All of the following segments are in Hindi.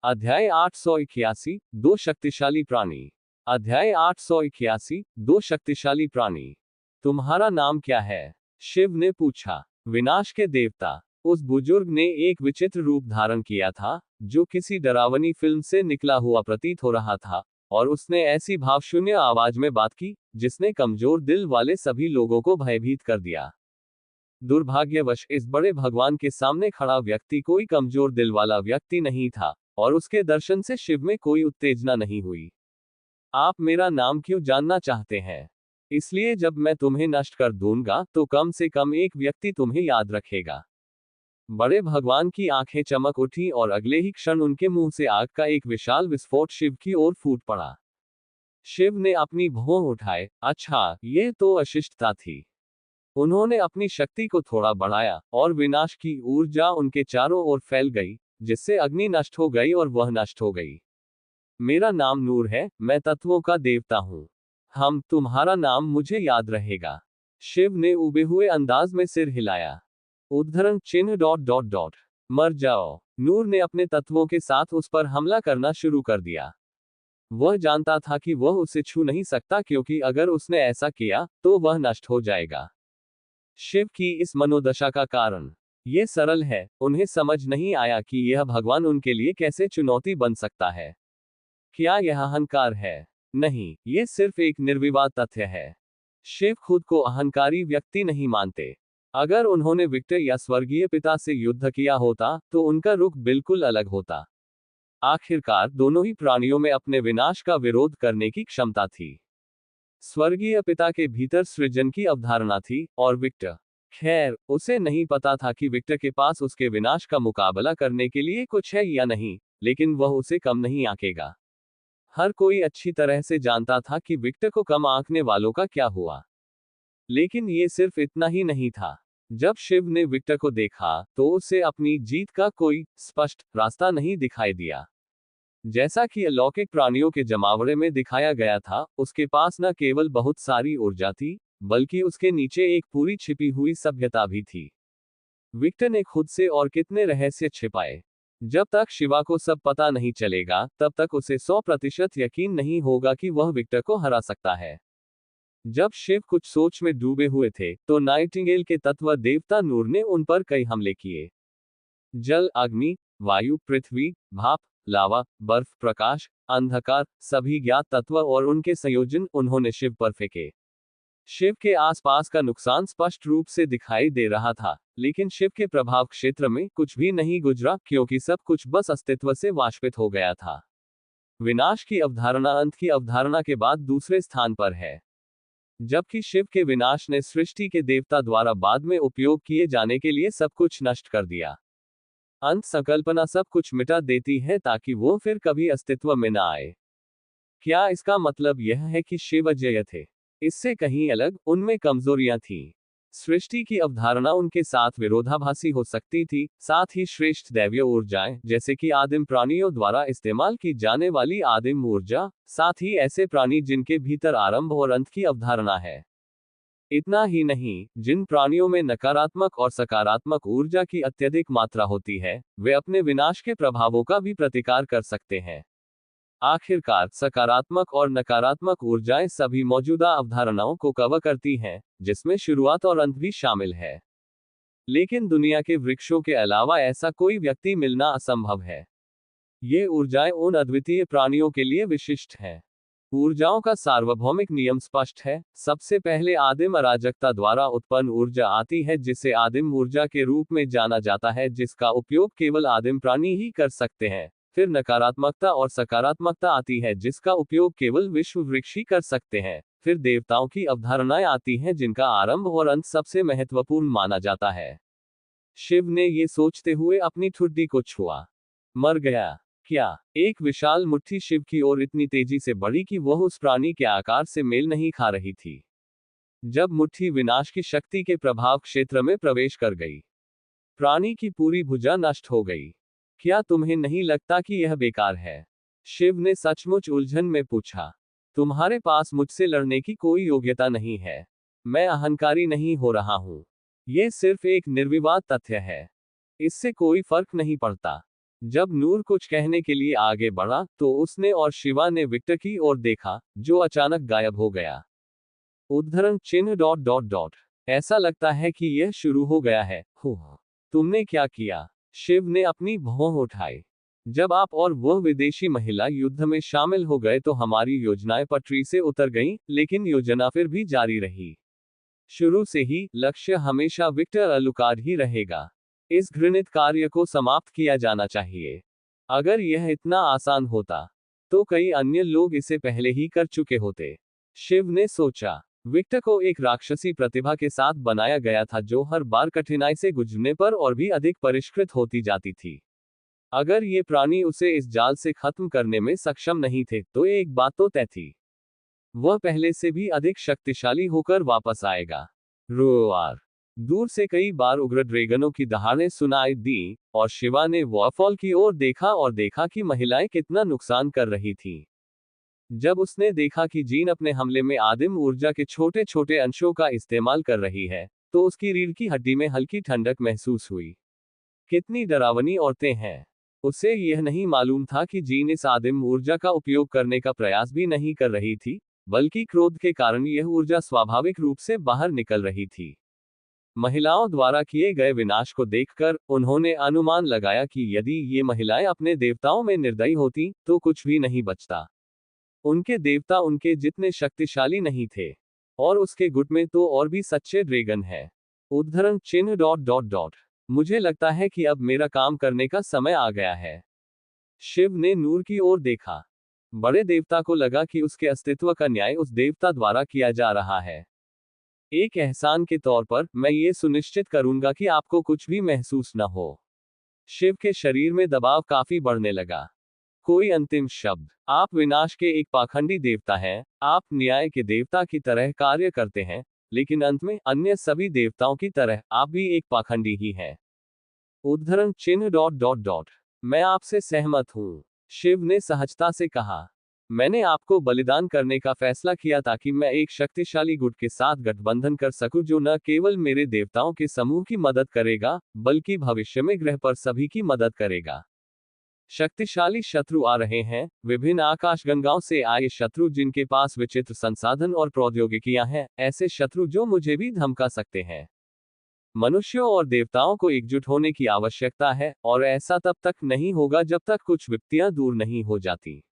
अध्याय 881 दो शक्तिशाली प्राणी। अध्याय 881 दो शक्तिशाली प्राणी। तुम्हारा नाम क्या है? शिव ने पूछा। विनाश के देवता। उस बुजुर्ग ने एक विचित्र रूप धारण किया था, जो किसी डरावनी फिल्म से निकला हुआ प्रतीत हो रहा था, और उसने ऐसी भावशून्य आवाज में बात की, जिसने कमजोर दिल वाले सभी लोगों को भयभीत कर दिया। दुर्भाग्यवश इस बड़े भगवान के सामने खड़ा व्यक्ति कोई कमजोर दिल वाला व्यक्ति नहीं था, और उसके दर्शन से शिव में कोई उत्तेजना नहीं हुई। आप मेरा नाम क्यों जानना चाहते हैं? इसलिए जब मैं तुम्हें नष्ट कर दूंगा तो कम से कम एक व्यक्ति तुम्हें याद रखेगा। बड़े भगवान की आंखें चमक उठी और अगले ही क्षण उनके मुंह से आग का एक विशाल विस्फोट शिव की ओर फूट पड़ा। शिव ने अपनी भौं उठाए। अच्छा, यह तो अशिष्टता थी। उन्होंने अपनी शक्ति को थोड़ा बढ़ाया, और विनाश की ऊर्जा उनके चारों ओर फैल गई, जिससे अग्नि नष्ट हो गई और वह नष्ट हो गई। मेरा नाम नूर है, मैं तत्वों का देवता हूं। तुम्हारा नाम मुझे याद रहेगा। शिव ने उबे हुए अंदाज में सिर हिलाया। उद्धरण चिन्ह ... मर जाओ। नूर ने अपने तत्वों के साथ उस पर हमला करना शुरू कर दिया। वह जानता था कि वह उसे छू नहीं सकता, क्योंकि अगर उसने ऐसा किया तो वह नष्ट हो जाएगा। शिव की इस मनोदशा का कारण ये सरल है, उन्हें समझ नहीं आया कि यह भगवान उनके लिए कैसे चुनौती बन सकता है। क्या यह अहंकार है? नहीं, ये सिर्फ एक निर्विवाद तथ्य है। शिव खुद को अहंकारी व्यक्ति नहीं मानते। अगर उन्होंने विक्टर या स्वर्गीय पिता से युद्ध किया होता तो उनका रुख बिल्कुल अलग होता। आखिरकार दोनों ही प्राणियों में अपने विनाश का विरोध करने की क्षमता थी। स्वर्गीय पिता के भीतर सृजन की अवधारणा थी, और विक्टर, खैर, उसे नहीं पता था कि विक्टर के पास उसके विनाश का मुकाबला करने के लिए कुछ है या नहीं, लेकिन वह उसे कम नहीं आंकेगा। हर कोई अच्छी तरह से जानता था कि विक्टर को कम आंकने वालों का क्या हुआ। लेकिन ये सिर्फ इतना ही नहीं था। जब शिव ने विक्टर को देखा तो उसे अपनी जीत का कोई स्पष्ट रास्ता नहीं दिखाई दिया। जैसा कि अलौकिक प्राणियों के जमावड़े में दिखाया गया था, उसके पास न केवल बहुत सारी ऊर्जा थी, बल्कि उसके नीचे एक पूरी छिपी हुई सभ्यता भी थी। विक्टर ने खुद से और कितने रहस्य छिपाए। जब तक शिवा को सब पता नहीं चलेगा, तब तक उसे 100% यकीन नहीं होगा कि वह विक्टर को हरा सकता है। जब शिव कुछ सोच में डूबे हुए थे, तो नाइटिंगेल के तत्व देवता नूर ने उन पर कई हमले किए। जल, अग्नि, वायु, पृथ्वी, भाप, लावा, बर्फ, प्रकाश, अंधकार, सभी ज्ञात तत्व और उनके संयोजन उन्होंने शिव पर फेंके। शिव के आसपास का नुकसान स्पष्ट रूप से दिखाई दे रहा था, लेकिन शिव के प्रभाव क्षेत्र में कुछ भी नहीं गुजरा, क्योंकि सब कुछ बस अस्तित्व से वाष्पित हो गया था। विनाश की अवधारणा अंत की अवधारणा के बाद दूसरे स्थान पर है, जबकि शिव के विनाश ने सृष्टि के देवता द्वारा बाद में उपयोग किए जाने के लिए सब कुछ नष्ट कर दिया। अंत संकल्पना सब कुछ मिटा देती है ताकि वो फिर कभी अस्तित्व में न आए। क्या इसका मतलब यह है कि शिव अजेय थे? इससे कहीं अलग, उनमें कमजोरियां थीं। सृष्टि की अवधारणा उनके साथ विरोधाभासी हो सकती थी। साथ ही श्रेष्ठ दैवीय ऊर्जाएं, जैसे कि आदिम प्राणियों द्वारा इस्तेमाल की जाने वाली आदिम ऊर्जा, साथ ही ऐसे प्राणी जिनके भीतर आरंभ और अंत की अवधारणा है। इतना ही नहीं, जिन प्राणियों में नकारात्मक और सकारात्मक ऊर्जा की अत्यधिक मात्रा होती है, वे अपने विनाश के प्रभावों का भी प्रतिकार कर सकते हैं। आखिरकार सकारात्मक और नकारात्मक ऊर्जाएं सभी मौजूदा अवधारणाओं को कवर करती हैं, जिसमें शुरुआत और अंत भी शामिल है। लेकिन दुनिया के वृक्षों के अलावा ऐसा कोई व्यक्ति मिलना असंभव है। ये ऊर्जाएं उन अद्वितीय प्राणियों के लिए विशिष्ट हैं। ऊर्जाओं का सार्वभौमिक नियम स्पष्ट है। सबसे पहले आदिम अराजकता द्वारा उत्पन्न ऊर्जा आती है, जिसे आदिम ऊर्जा के रूप में जाना जाता है, जिसका उपयोग केवल आदिम प्राणी ही कर सकते हैं। फिर नकारात्मकता और सकारात्मकता आती है, जिसका उपयोग केवल विश्व वृक्ष ही कर सकते हैं। फिर देवताओं की अवधारणाएं आती हैं, जिनका आरंभ और अंत सबसे महत्वपूर्ण माना जाता है। शिव ने ये सोचते हुए अपनी ठुड्डी को छुआ। मर गया क्या? एक विशाल मुट्ठी शिव की ओर इतनी तेजी से बढ़ी कि वह उस प्राणी के आकार से मेल नहीं खा रही थी। जब मुट्ठी विनाश की शक्ति के प्रभाव क्षेत्र में प्रवेश कर गई, प्राणी की पूरी भुजा नष्ट हो गई। क्या तुम्हें नहीं लगता कि यह बेकार है? शिव ने सचमुच उलझन में पूछा। तुम्हारे पास मुझसे लड़ने की कोई योग्यता नहीं है। मैं अहंकारी नहीं हो रहा हूं। यह सिर्फ एक निर्विवाद तथ्य है। इससे कोई फर्क नहीं पड़ता। जब नूर कुछ कहने के लिए आगे बढ़ा तो उसने और शिवा ने विक्टर की ओर देखा, जो अचानक गायब हो गया। उद्धरण चिन्ह डॉट डॉट डॉट। ऐसा लगता है कि यह शुरू हो गया है। हो, तुमने क्या किया? शिव ने अपनी भौं उठाई। जब आप और वह विदेशी महिला युद्ध में शामिल हो गए तो हमारी योजनाएं पटरी से उतर गईं, लेकिन योजना फिर भी जारी रही। शुरू से ही लक्ष्य हमेशा विक्टर अलुकार्ड ही रहेगा। इस घृणित कार्य को समाप्त किया जाना चाहिए। अगर यह इतना आसान होता तो कई अन्य लोग इसे पहले ही कर चुके होते। शिव ने सोचा। विक्टर को एक राक्षसी प्रतिभा के साथ बनाया गया था जो हर बार कठिनाई से गुजरने पर और भी अधिक परिष्कृत होती जाती थी। अगर ये प्राणी उसे इस जाल से खत्म करने में सक्षम नहीं थे तो एक बात तो तय थी, वह पहले से भी अधिक शक्तिशाली होकर वापस आएगा। रोआर। दूर से कई बार उग्र ड्रैगनों की दहाड़ें सुनाई दी, और शिवा ने वॉटरफॉल की ओर देखा और देखा कि महिलाएं कितना नुकसान कर रही थीं। जब उसने देखा कि जीन अपने हमले में आदिम ऊर्जा के छोटे छोटे अंशों का इस्तेमाल कर रही है, तो उसकी रीढ़ की हड्डी में हल्की ठंडक महसूस हुई। कितनी डरावनी औरतें हैं। उसे यह नहीं मालूम था कि जीन इस आदिम ऊर्जा का उपयोग करने का प्रयास भी नहीं कर रही थी, बल्कि क्रोध के कारण यह ऊर्जा स्वाभाविक रूप से बाहर निकल रही थी। महिलाओं द्वारा किए गए विनाश को देखकर उन्होंने अनुमान लगाया कि यदि ये महिलाएं अपने देवताओं में निर्दयी होती तो कुछ भी नहीं बचता। उनके देवता उनके जितने शक्तिशाली नहीं थे, और उसके गुट में तो और भी सच्चे ड्रैगन है। उद्धरण चिन्ह डॉट डॉट डॉट। मुझे लगता है कि अब मेरा काम करने का समय आ गया है। शिव ने नूर की ओर देखा। बड़े देवता को लगा कि उसके अस्तित्व का न्याय उस देवता द्वारा किया जा रहा है। एक एहसान के तौर पर मैं ये सुनिश्चित करूंगा कि आपको कुछ भी महसूस न हो। शिव के शरीर में दबाव काफी बढ़ने लगा। कोई अंतिम शब्द। आप विनाश के एक पाखंडी देवता हैं, आप न्याय के देवता की तरह कार्य करते हैं, लेकिन अंत में अन्य सभी देवताओं की तरह आप भी एक पाखंडी ही हैं। उद्धरण चिन्ह डॉट डॉट डॉट। मैं आपसे सहमत हूं, शिव ने सहजता से कहा। मैंने आपको बलिदान करने का फैसला किया ताकि मैं एक शक्तिशाली गुट के साथ गठबंधन कर सकूं जो न केवल मेरे देवताओं के समूह की मदद करेगा, बल्कि भविष्य में ग्रह पर सभी की मदद करेगा। शक्तिशाली शत्रु आ रहे हैं, विभिन्न आकाशगंगाओं से आए शत्रु जिनके पास विचित्र संसाधन और प्रौद्योगिकियां हैं, ऐसे शत्रु जो मुझे भी धमका सकते हैं। मनुष्यों और देवताओं को एकजुट होने की आवश्यकता है, और ऐसा तब तक नहीं होगा जब तक कुछ विपत्तियां दूर नहीं हो जाती।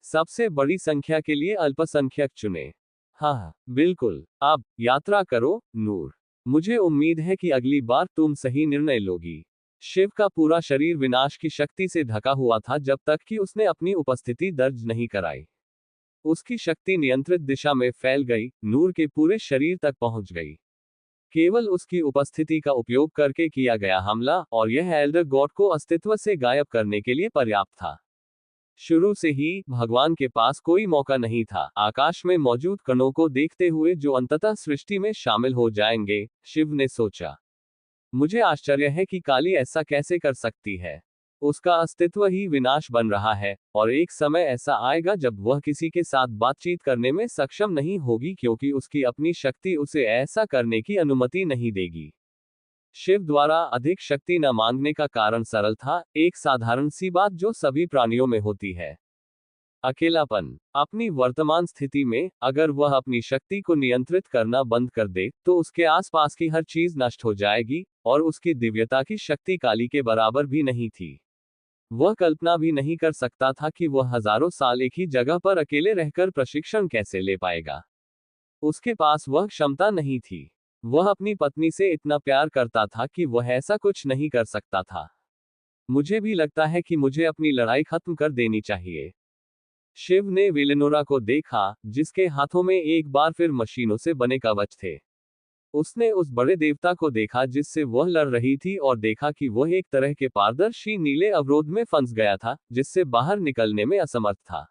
सबसे बड़ी संख्या के लिए अल्पसंख्यक चुने। हाँ, बिल्कुल। अब यात्रा करो, नूर। मुझे उम्मीद है कि अगली बार तुम सही निर्णय लोगी। शिव का पूरा शरीर विनाश की शक्ति से ढका हुआ था जब तक कि उसने अपनी उपस्थिति दर्ज नहीं कराई। उसकी शक्ति नियंत्रित दिशा में फैल गई, नूर के पूरे शरीर तक पहुंच गई। केवल उसकी उपस्थिति का उपयोग करके किया गया हमला, और यह एल्डर गॉड को अस्तित्व से गायब करने के लिए पर्याप्त था। शुरू से ही भगवान के पास कोई मौका नहीं था, आकाश में मौजूद कणों को देखते हुए जो अंततः सृष्टि में शामिल हो जाएंगे। शिव ने सोचा। मुझे आश्चर्य है कि काली ऐसा कैसे कर सकती है। उसका अस्तित्व ही विनाश बन रहा है, और एक समय ऐसा आएगा जब वह किसी के साथ बातचीत करने में सक्षम नहीं होगी क्योंकि उसकी अपनी शक्ति उसे ऐसा करने की अनुमति नहीं देगी। शिव द्वारा अधिक शक्ति न मांगने का कारण सरल था, एक साधारण सी बात जो सभी प्राणियों में होती है। अकेलापन। अपनी वर्तमान स्थिति में अगर वह अपनी शक्ति को नियंत्रित करना बंद कर दे तो उसके आसपास की हर चीज नष्ट हो जाएगी, और उसकी दिव्यता की शक्ति काली के बराबर भी नहीं थी। वह कल्पना भी नहीं कर सकता था कि वह हजारों साल एक ही जगह पर अकेले रहकर प्रशिक्षण कैसे ले पाएगा। उसके पास वह क्षमता नहीं थी। वह अपनी पत्नी से इतना प्यार करता था कि वह ऐसा कुछ नहीं कर सकता था। मुझे भी लगता है कि मुझे अपनी लड़ाई खत्म कर देनी चाहिए। शिव ने वेलेनोरा को देखा, जिसके हाथों में एक बार फिर मशीनों से बने कवच थे। उसने उस बड़े देवता को देखा जिससे वह लड़ रही थी, और देखा कि वह एक तरह के पारदर्शी नीले अवरोध में फंस गया था, जिससे बाहर निकलने में असमर्थ था।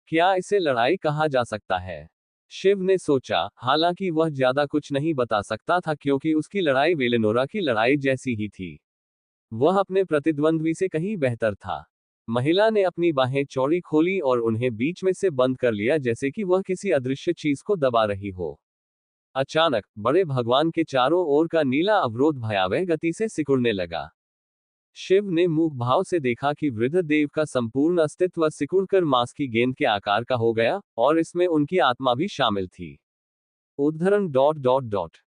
क्या इसे लड़ाई कहा जा सकता है? शिव ने सोचा, हालांकि वह ज्यादा कुछ नहीं बता सकता था क्योंकि उसकी लड़ाई वेलेनोरा की लड़ाई जैसी ही थी। वह अपने प्रतिद्वंद्वी से कहीं बेहतर था। महिला ने अपनी बाहें चौड़ी खोली और उन्हें बीच में से बंद कर लिया जैसे कि वह किसी अदृश्य चीज को दबा रही हो। अचानक बड़े भगवान के चारों ओर का नीला अवरोध भयावह गति से सिकुड़ने लगा। शिव ने मूक भाव से देखा कि वृद्ध देव का संपूर्ण अस्तित्व सिकुड़कर मांस की गेंद के आकार का हो गया, और इसमें उनकी आत्मा भी शामिल थी। उद्धरण।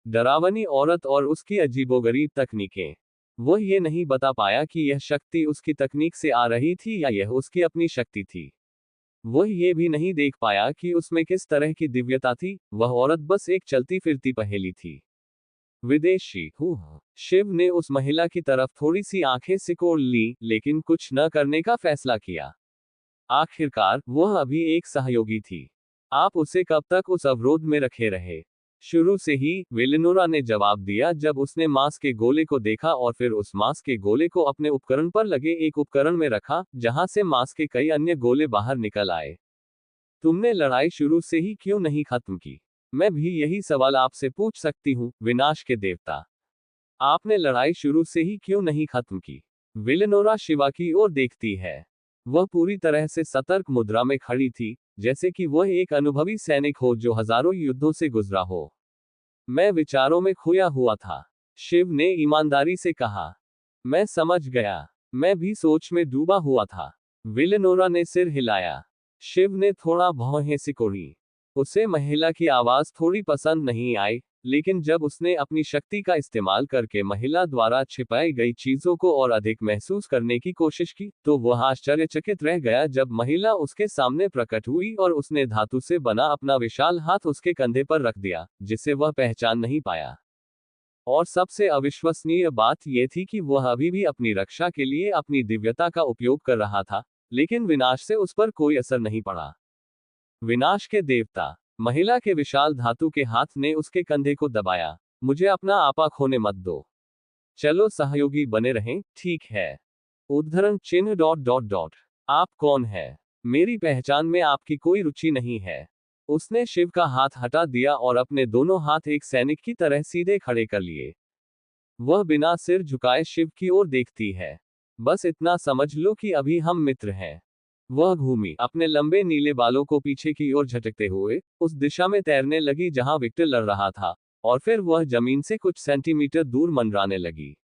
डरावनी औरत और उसकी अजीबोगरीब तकनीकें। वह ये नहीं बता पाया कि यह शक्ति उसकी तकनीक से आ रही थी या यह उसकी अपनी शक्ति थी। वह ये भी नहीं देख पाया कि उसमें किस तरह की दिव्यता थी, वह औरत बस एक चलती फिरती पहेली थी। विदेशी शिव ने उस महिला की तरफ थोड़ी सी आंखें सिकोड़ ली, लेकिन कुछ न करने का फैसला किया। आखिरकार वह अभी एक सहयोगी थी। आप उसे कब तक उस अवरोध में रखे रहे? शुरू से ही, वेलेनोरा ने जवाब दिया जब उसने मांस के गोले को देखा और फिर उस मांस के गोले को अपने उपकरण पर लगे एक उपकरण में रखा, जहां से मांस के कई अन्य गोले बाहर निकल आए। तुमने लड़ाई शुरू से ही क्यों नहीं खत्म की? मैं भी यही सवाल आपसे पूछ सकती हूँ, विनाश के देवता। आपने लड़ाई शुरू से ही क्यों नहीं खत्म की? वेलेनोरा शिवा की ओर देखती है। वह पूरी तरह से सतर्क मुद्रा में खड़ी थी, जैसे कि वह एक अनुभवी सैनिक हो जो हजारों युद्धों से गुजरा हो। मैं विचारों में खोया हुआ था, शिव ने ईमानदारी से कहा। मैं समझ गया, मैं भी सोच में डूबा हुआ था। वेलेनोरा ने सिर हिलाया। शिव ने थोड़ा भौहें सिकोड़ी। उसे महिला की आवाज थोड़ी पसंद नहीं आई, लेकिन जब उसने अपनी शक्ति का इस्तेमाल करके महिला द्वारा छिपाई गई चीजों को और अधिक महसूस करने की कोशिश की, तो वह आश्चर्यचकित रह गया जब महिला उसके सामने प्रकट हुई और उसने धातु से बना अपना विशाल हाथ उसके कंधे पर रख दिया, जिसे वह पहचान नहीं पाया। और सबसे अविश्वसनीय बात यह थी कि वह अभी भी अपनी रक्षा के लिए अपनी दिव्यता का उपयोग कर रहा था, लेकिन विनाश से उस पर कोई असर नहीं पड़ा। विनाश के देवता। महिला के विशाल धातु के हाथ ने उसके कंधे को दबाया। मुझे अपना आपा खोने मत दो। चलो सहयोगी बने रहें, ठीक है। उद्धरण। आप कौन है? मेरी पहचान में आपकी कोई रुचि नहीं है। उसने शिव का हाथ हटा दिया और अपने दोनों हाथ एक सैनिक की तरह सीधे खड़े कर लिए। वह बिना सिर झुकाए शिव की ओर देखती है। बस इतना समझ लो कि अभी हम मित्र हैं। वह घूमी, अपने लंबे नीले बालों को पीछे की ओर झटकते हुए उस दिशा में तैरने लगी जहां विक्टर लड़ रहा था, और फिर वह जमीन से कुछ सेंटीमीटर दूर मंडराने लगी।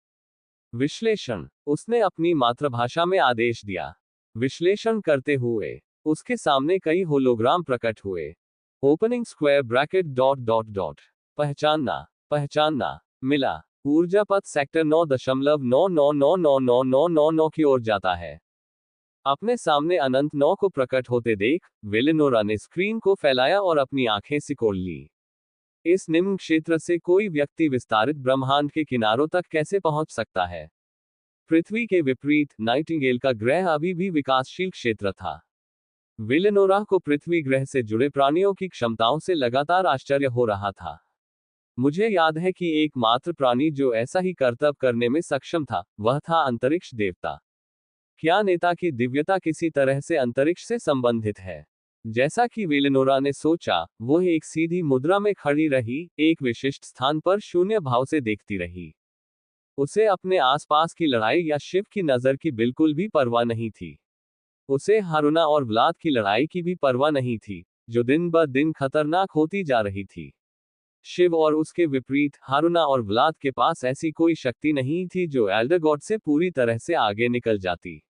विश्लेषण। उसने अपनी मातृभाषा में आदेश दिया। विश्लेषण करते हुए उसके सामने कई होलोग्राम प्रकट हुए। Opening square bracket. पहचानना, पहचानना, मिला। ऊर्जा पथ सेक्टर 9.9999999 की ओर जाता है। अपने सामने अनंत 9 को प्रकट होते देख, वेलेनोरा ने स्क्रीन को फैलाया और अपनी आंखें सिकोड़ ली। इस निम्न क्षेत्र से कोई व्यक्ति विस्तारित ब्रह्मांड के किनारों तक कैसे पहुंच सकता है? पृथ्वी के विपरीत, नाइटिंगेल का ग्रह अभी भी विकासशील क्षेत्र था। वेलेनोरा को पृथ्वी ग्रह से जुड़े प्राणियों की क्षमताओं से लगातार आश्चर्य हो रहा था। मुझे याद है कि एकमात्र प्राणी जो ऐसा ही कर्तव्य करने में सक्षम था, वह था अंतरिक्ष देवता। क्या नेता की दिव्यता किसी तरह से अंतरिक्ष से संबंधित है? जैसा कि वेलेनोरा ने सोचा, वह एक सीधी मुद्रा में खड़ी रही, एक विशिष्ट स्थान पर शून्य भाव से देखती रही। उसे अपने आसपास की लड़ाई या शिव की नजर की बिल्कुल भी परवाह नहीं थी। उसे हारुना और व्लाद की लड़ाई की भी परवाह नहीं थी, जो दिन ब दिन खतरनाक होती जा रही थी। शिव और उसके विपरीत, हारुना और व्लाद के पास ऐसी कोई शक्ति नहीं थी जो एल्डर गॉड से पूरी तरह से आगे निकल जाती।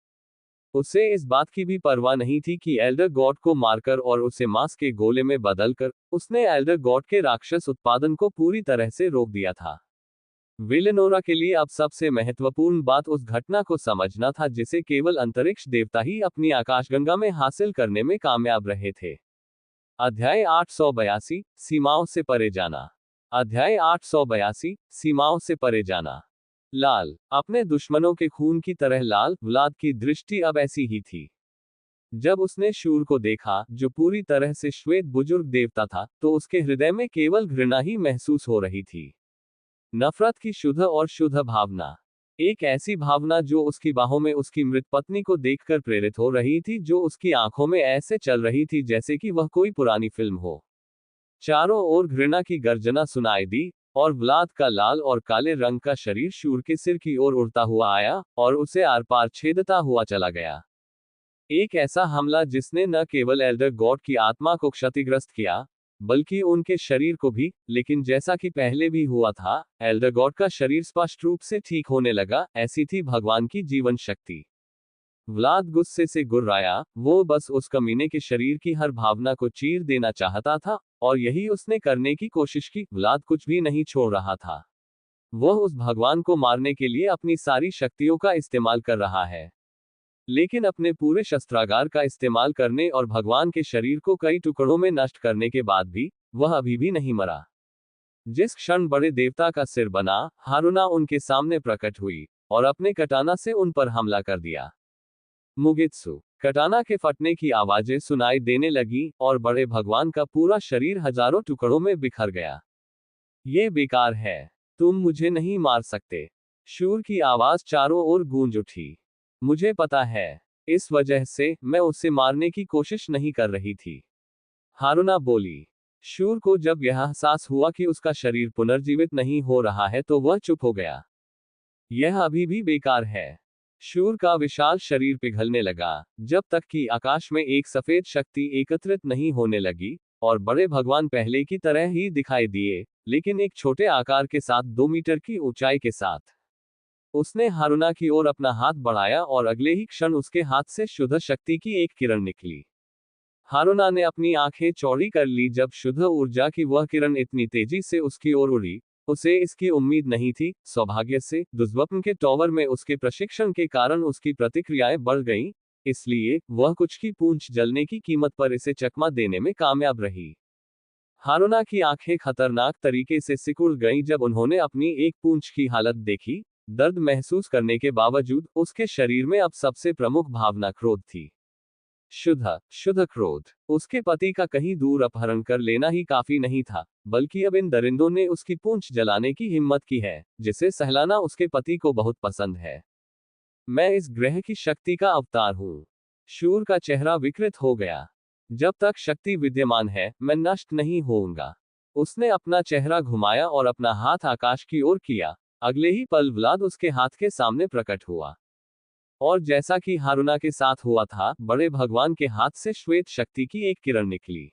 उसे इस बात की भी परवाह नहीं थी कि एल्डर गॉड को मारकर और उसे मांस के गोले में बदलकर उसने एल्डर गॉड के राक्षस उत्पादन को पूरी तरह से रोक दिया था। वेलेनोरा के लिए अब सबसे महत्वपूर्ण बात उस घटना को समझना था जिसे केवल अंतरिक्ष देवता ही अपनी आकाशगंगा में हासिल करने में कामयाब रहे थे। अध्याय 882, सीमाओं से परे जाना। अध्याय 882, सीमाओं से परे जाना। लाल, अपने दुश्मनों के खून की तरह लाल, व्लाद की दृष्टि अब ऐसी ही थी। जब उसने शूर को देखा, जो पूरी तरह से श्वेत बुजुर्ग देवता था, तो उसके हृदय में केवल घृणा ही महसूस हो रही थी। नफरत की शुद्ध और शुद्ध भावना। एक ऐसी भावना जो उसकी बाहों में उसकी मृत पत्नी को देखकर प्रेरित हो रही थी, जो उसकी आंखों में ऐसे चल रही थी जैसे कि वह कोई पुरानी फिल्म हो। चारों ओर घृणा की गर्जना सुनाई दी, और व्लाद का लाल और काले रंग का शरीर शूर के सिर की ओर उड़ता हुआ आया, और उसे आर पार छेदता हुआ चला गया। एक ऐसा हमला जिसने न केवल एल्डर गॉड की आत्मा को क्षतिग्रस्त किया, बल्कि उनके शरीर को भी। लेकिन जैसा कि पहले भी हुआ था, एल्डर गॉड का शरीर स्पष्ट रूप से ठीक होने लगा। ऐसी थी भगवान की जीवन शक्ति। व्लाद गुस्से से गुर्राया। वो बस उस कमीने के शरीर की हर भावना को चीर देना चाहता था, और यही उसने करने की कोशिश की। व्लाद कुछ भी नहीं छोड़ रहा था। वह उस भगवान को मारने के लिए अपनी सारी शक्तियों का इस्तेमाल कर रहा है, लेकिन अपने पूरे शस्त्रागार का इस्तेमाल करने और भगवान के शरीर को कई टुकड़ों में नष्ट करने के बाद भी वह अभी भी नहीं मरा। जिस क्षण बड़े देवता का सिर बना, हारुना उनके सामने प्रकट हुई और अपने कटाना से उन पर हमला कर दिया। मुगित्सु, कटाना के फटने की आवाजें सुनाई देने लगी और बड़े भगवान का पूरा शरीर हजारों टुकड़ों में बिखर गया। ये बेकार है, तुम मुझे नहीं मार सकते। शूर की आवाज चारों ओर गूंज उठी। मुझे पता है, इस वजह से मैं उसे मारने की कोशिश नहीं कर रही थी, हारुना बोली। शूर को जब यह एहसास हुआ कि उसका शरीर पुनर्जीवित नहीं हो रहा है तो वह चुप हो गया। यह अभी भी बेकार है। शूर का विशाल शरीर पिघलने लगा, जब तक कि आकाश में एक सफेद शक्ति एकत्रित नहीं होने लगी, और बड़े भगवान पहले की तरह ही दिखाई दिए, लेकिन एक छोटे आकार के साथ 2 मीटर की ऊंचाई के साथ। उसने हारुना की ओर अपना हाथ बढ़ाया और अगले ही क्षण उसके हाथ से शुद्ध शक्ति की एक किरण निकली। हारुना ने अपनी आंखें चौड़ी कर ली जब शुद्ध ऊर्जा की वह किरण इतनी तेजी से उसकी ओर उड़ी। उसे इसकी उम्मीद नहीं थी। सौभाग्य से दुष्वप्न के टॉवर में उसके प्रशिक्षण के कारण उसकी प्रतिक्रियाएं बढ़ गईं, इसलिए वह कुछ की पूंछ जलने की कीमत पर इसे चकमा देने में कामयाब रही। हारुना की आंखें खतरनाक तरीके से सिकुड़ गईं जब उन्होंने अपनी एक पूंछ की हालत देखी। दर्द महसूस करने के बावजूद उसके शरीर में अब सबसे प्रमुख भावना क्रोध थी। शुद्ध क्रोध। उसके पति का कहीं दूर अपहरण कर लेना ही काफी नहीं था, बल्कि अब इन दरिंदों ने उसकी पूंछ जलाने की हिम्मत की है, जिसे सहलाना उसके पति को बहुत पसंद है। मैं इस ग्रह की शक्ति का अवतार हूँ। शूर का चेहरा विकृत हो गया। जब तक शक्ति विद्यमान है, मैं नष्ट नहीं होऊंगा। उसने अपना चेहरा घुमाया और अपना हाथ आकाश की ओर किया। अगले ही पल व्लाद उसके हाथ के सामने प्रकट हुआ। और जैसा कि हारुना के साथ हुआ था, बड़े भगवान के हाथ से श्वेत शक्ति की एक किरण निकली।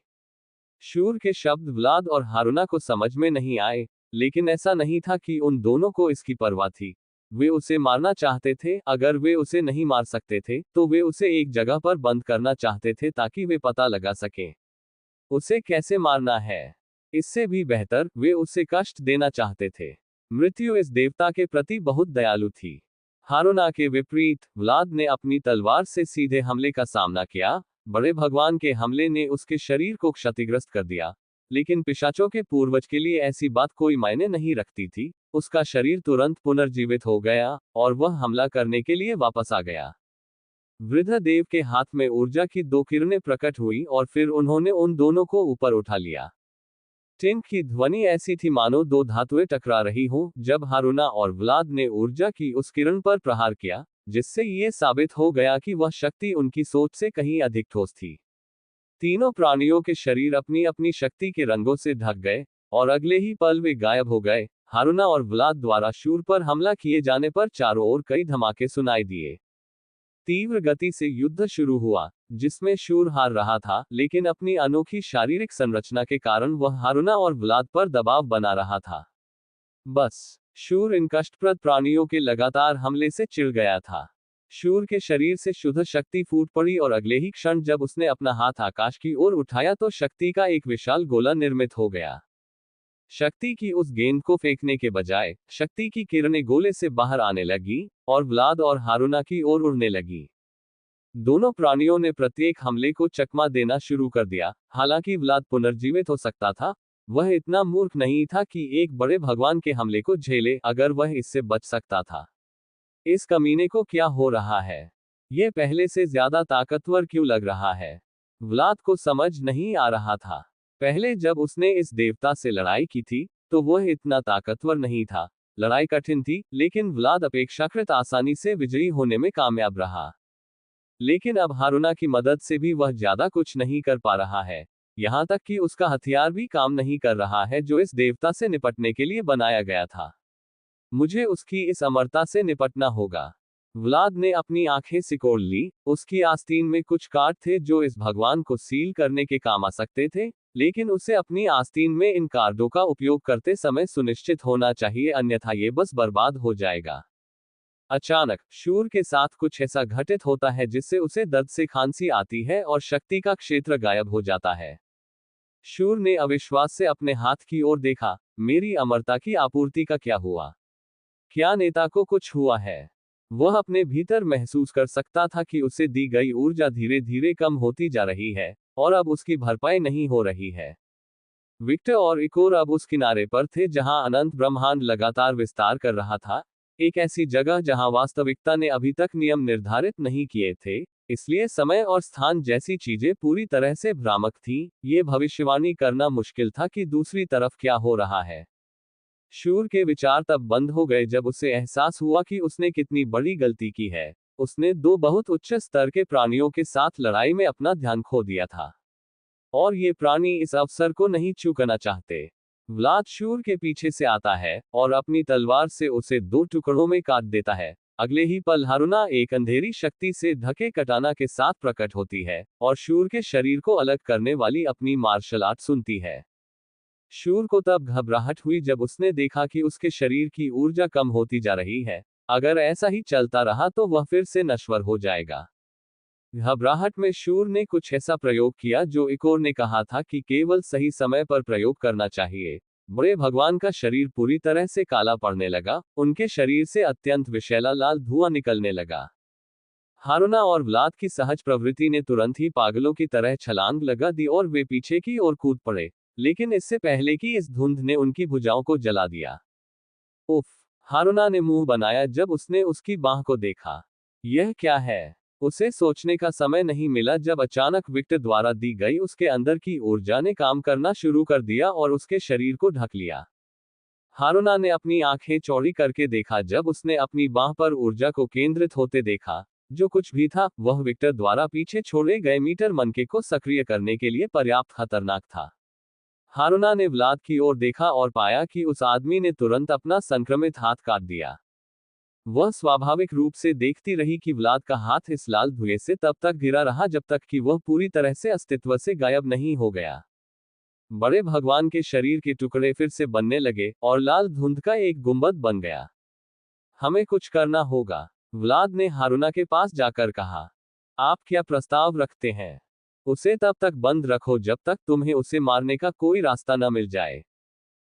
शूर के शब्द व्लाद और हारुना को समझ में नहीं आए, लेकिन ऐसा नहीं था कि उन दोनों को इसकी परवाह थी। वे उसे मारना चाहते थे। अगर वे उसे नहीं मार सकते थे, तो वे उसे एक जगह पर बंद करना चाहते थे ताकि वे पता लगा सकें उसे कैसे मारना है। इससे भी बेहतर, वे उसे कष्ट देना चाहते थे। मृत्यु इस देवता के प्रति बहुत दयालु थी। हारुना के विपरीत, व्लाद ने अपनी तलवार से सीधे हमले का सामना किया। बड़े भगवान के हमले ने उसके शरीर को क्षतिग्रस्त कर दिया, लेकिन पिशाचों के पूर्वज के लिए ऐसी बात कोई मायने नहीं रखती थी। उसका शरीर तुरंत पुनर्जीवित हो गया और वह हमला करने के लिए वापस आ गया। वृद्ध देव के हाथ में ऊर्जा की 2 किरणें प्रकट हुई और फिर उन्होंने उन दोनों को ऊपर उठा लिया। टिंक की ध्वनि ऐसी थी मानो 2 धातुएं टकरा रही हों जब हारुना और व्लाद ने ऊर्जा की उस किरण पर प्रहार किया, जिससे ये साबित हो गया कि वह शक्ति उनकी सोच से कहीं अधिक ठोस थी। तीनों प्राणियों के शरीर अपनी अपनी शक्ति के रंगों से ढक गए और अगले ही पल वे गायब हो गए। हारुना और व्लाद द्वारा शूर पर हमला किए जाने पर चारों ओर कई धमाके सुनाई दिए। तीव्र गति से युद्ध शुरू हुआ, जिसमें शूर हार रहा था, लेकिन अपनी अनोखी शारीरिक संरचना के कारण वह हारुना और व्लाद पर दबाव बना रहा था। बस, शूर इन कष्टप्रद प्राणियों के लगातार हमले से चिढ़ गया था। शूर के शरीर से शुद्ध शक्ति फूट पड़ी और अगले ही क्षण जब उसने अपना हाथ आकाश की ओर उठाया तो शक्ति का एक विशाल गोला निर्मित हो गया। शक्ति की उस गेंद को फेंकने के बजाय, शक्ति की किरणें गोले से बाहर आने लगी और व्लाद और हारुना की ओर उड़ने लगी। दोनों प्राणियों ने प्रत्येक हमले को चकमा देना शुरू कर दिया। हालांकि व्लाद पुनर्जीवित हो सकता था, वह इतना मूर्ख नहीं था कि एक बड़े भगवान के हमले को झेले। अगर वह इससे बच सकता था। इस कमीने को क्या हो रहा है? यह पहले से ज्यादा ताकतवर क्यों लग रहा है? व्लाद को समझ नहीं आ रहा था। पहले जब उसने इस देवता से लड़ाई की थी, तो वह इतना ताकतवर नहीं था। लड़ाई कठिन थी, लेकिन व्लाद अपेक्षाकृत आसानी से विजयी होने में कामयाब रहा। लेकिन अब हारुना की मदद से भी वह ज्यादा कुछ नहीं कर पा रहा है। यहां तक कि उसका हथियार भी काम नहीं कर रहा है जो इस देवता से निपटने के लिए बनाया गया था। मुझे उसकी इस अमरता से निपटना होगा। व्लाद ने अपनी आंखें सिकोड़ ली। उसकी आस्तीन में कुछ कार्ड थे जो इस भगवान को सील करने के काम आ सकते थे, लेकिन उसे अपनी आस्तीन में इन कार्डों का उपयोग करते समय सुनिश्चित होना चाहिए, अन्यथा ये बस बर्बाद हो जाएगा। अचानक शूर के साथ कुछ ऐसा घटित होता है जिससे उसे दर्द से खांसी आती है और शक्ति का क्षेत्र गायब हो जाता है। शूर ने अविश्वास से अपने हाथ की ओर देखा। मेरी अमरता की आपूर्ति का क्या हुआ? क्या नेता को कुछ हुआ है? वह अपने भीतर महसूस कर सकता था कि उसे दी गई ऊर्जा धीरे धीरे कम होती जा रही है और अब उसकी भरपाई नहीं हो रही है। विक्टर और इकोर अब उस किनारे पर थे जहां अनंत ब्रह्मांड लगातार विस्तार कर रहा था, एक ऐसी जगह जहां वास्तविकता ने अभी तक नियम निर्धारित नहीं किए थे, इसलिए समय और स्थान जैसी चीजें पूरी तरह से भ्रामक थीं। ये भविष्यवाणी करना मुश्किल था कि दूसरी तरफ क्या हो रहा है। शूर के विचार तब बंद हो गए जब उसे एहसास हुआ कि उसने कितनी बड़ी गलती की है। उसने दो बहुत उच्च स्तर के प्राणियों के साथ लड़ाई में अपना ध्यान खो दिया था, और ये प्राणी इस अवसर को नहीं चूकना चाहते। व्लाद शूर के पीछे से आता है और अपनी तलवार से उसे दो टुकड़ों में काट देता है। अगले ही पल हारुना एक अंधेरी शक्ति से ढके कटाना के साथ प्रकट होती है और शूर के शरीर को अलग करने वाली अपनी मार्शल आर्ट सुनती है। शूर को तब घबराहट हुई जब उसने देखा कि उसके शरीर की ऊर्जा कम होती जा रही है। अगर ऐसा ही चलता रहा तो वह फिर से नश्वर हो जाएगा। घबराहट में शूर ने कुछ ऐसा प्रयोग किया जो इकोर ने कहा था कि केवल सही समय पर प्रयोग करना चाहिए। बड़े भगवान का शरीर पूरी तरह से काला पड़ने लगा, उनके शरीर से अत्यंत विषैला लाल धुआं निकलने लगा। हारुना और व्लाद की सहज प्रवृत्ति ने तुरंत ही पागलों की तरह छलांग लगा दी और वे पीछे की ओर कूद पड़े, लेकिन इससे पहले कि इस धुंध ने उनकी भुजाओं को जला दिया। उफ! हारुना ने मुंह बनाया जब उसने उसकी बांह को देखा। यह क्या है? उसे सोचने का समय नहीं मिला जब अचानक विक्टर द्वारा दी गई उसके अंदर की ऊर्जा ने काम करना शुरू कर दिया और उसके शरीर को ढक लिया। हारुना ने अपनी आंखें चौड़ी करके देखा जब उसने अपनी बांह पर ऊर्जा को केंद्रित होते देखा। जो कुछ भी था वह विक्टर द्वारा पीछे छोड़े गए मीटर मनके को सक्रिय करने के लिए पर्याप्त खतरनाक था। हारुना ने व्लाद की ओर देखा और पाया कि उस आदमी ने तुरंत अपना संक्रमित हाथ काट दिया। वह स्वाभाविक रूप से देखती रही कि व्लाद का हाथ इस लाल धुएं से तब तक घिरा रहा जब तक कि वह पूरी तरह से अस्तित्व से गायब नहीं हो गया। बड़े भगवान के शरीर के टुकड़े फिर से बनने लगे और लाल धुंध का एक गुंबद बन गया। हमें कुछ करना होगा, व्लाद ने हारुना के पास जाकर कहा। आप क्या प्रस्ताव रखते हैं? उसे तब तक बंद रखो जब तक तुम्हें उसे मारने का कोई रास्ता न मिल जाए।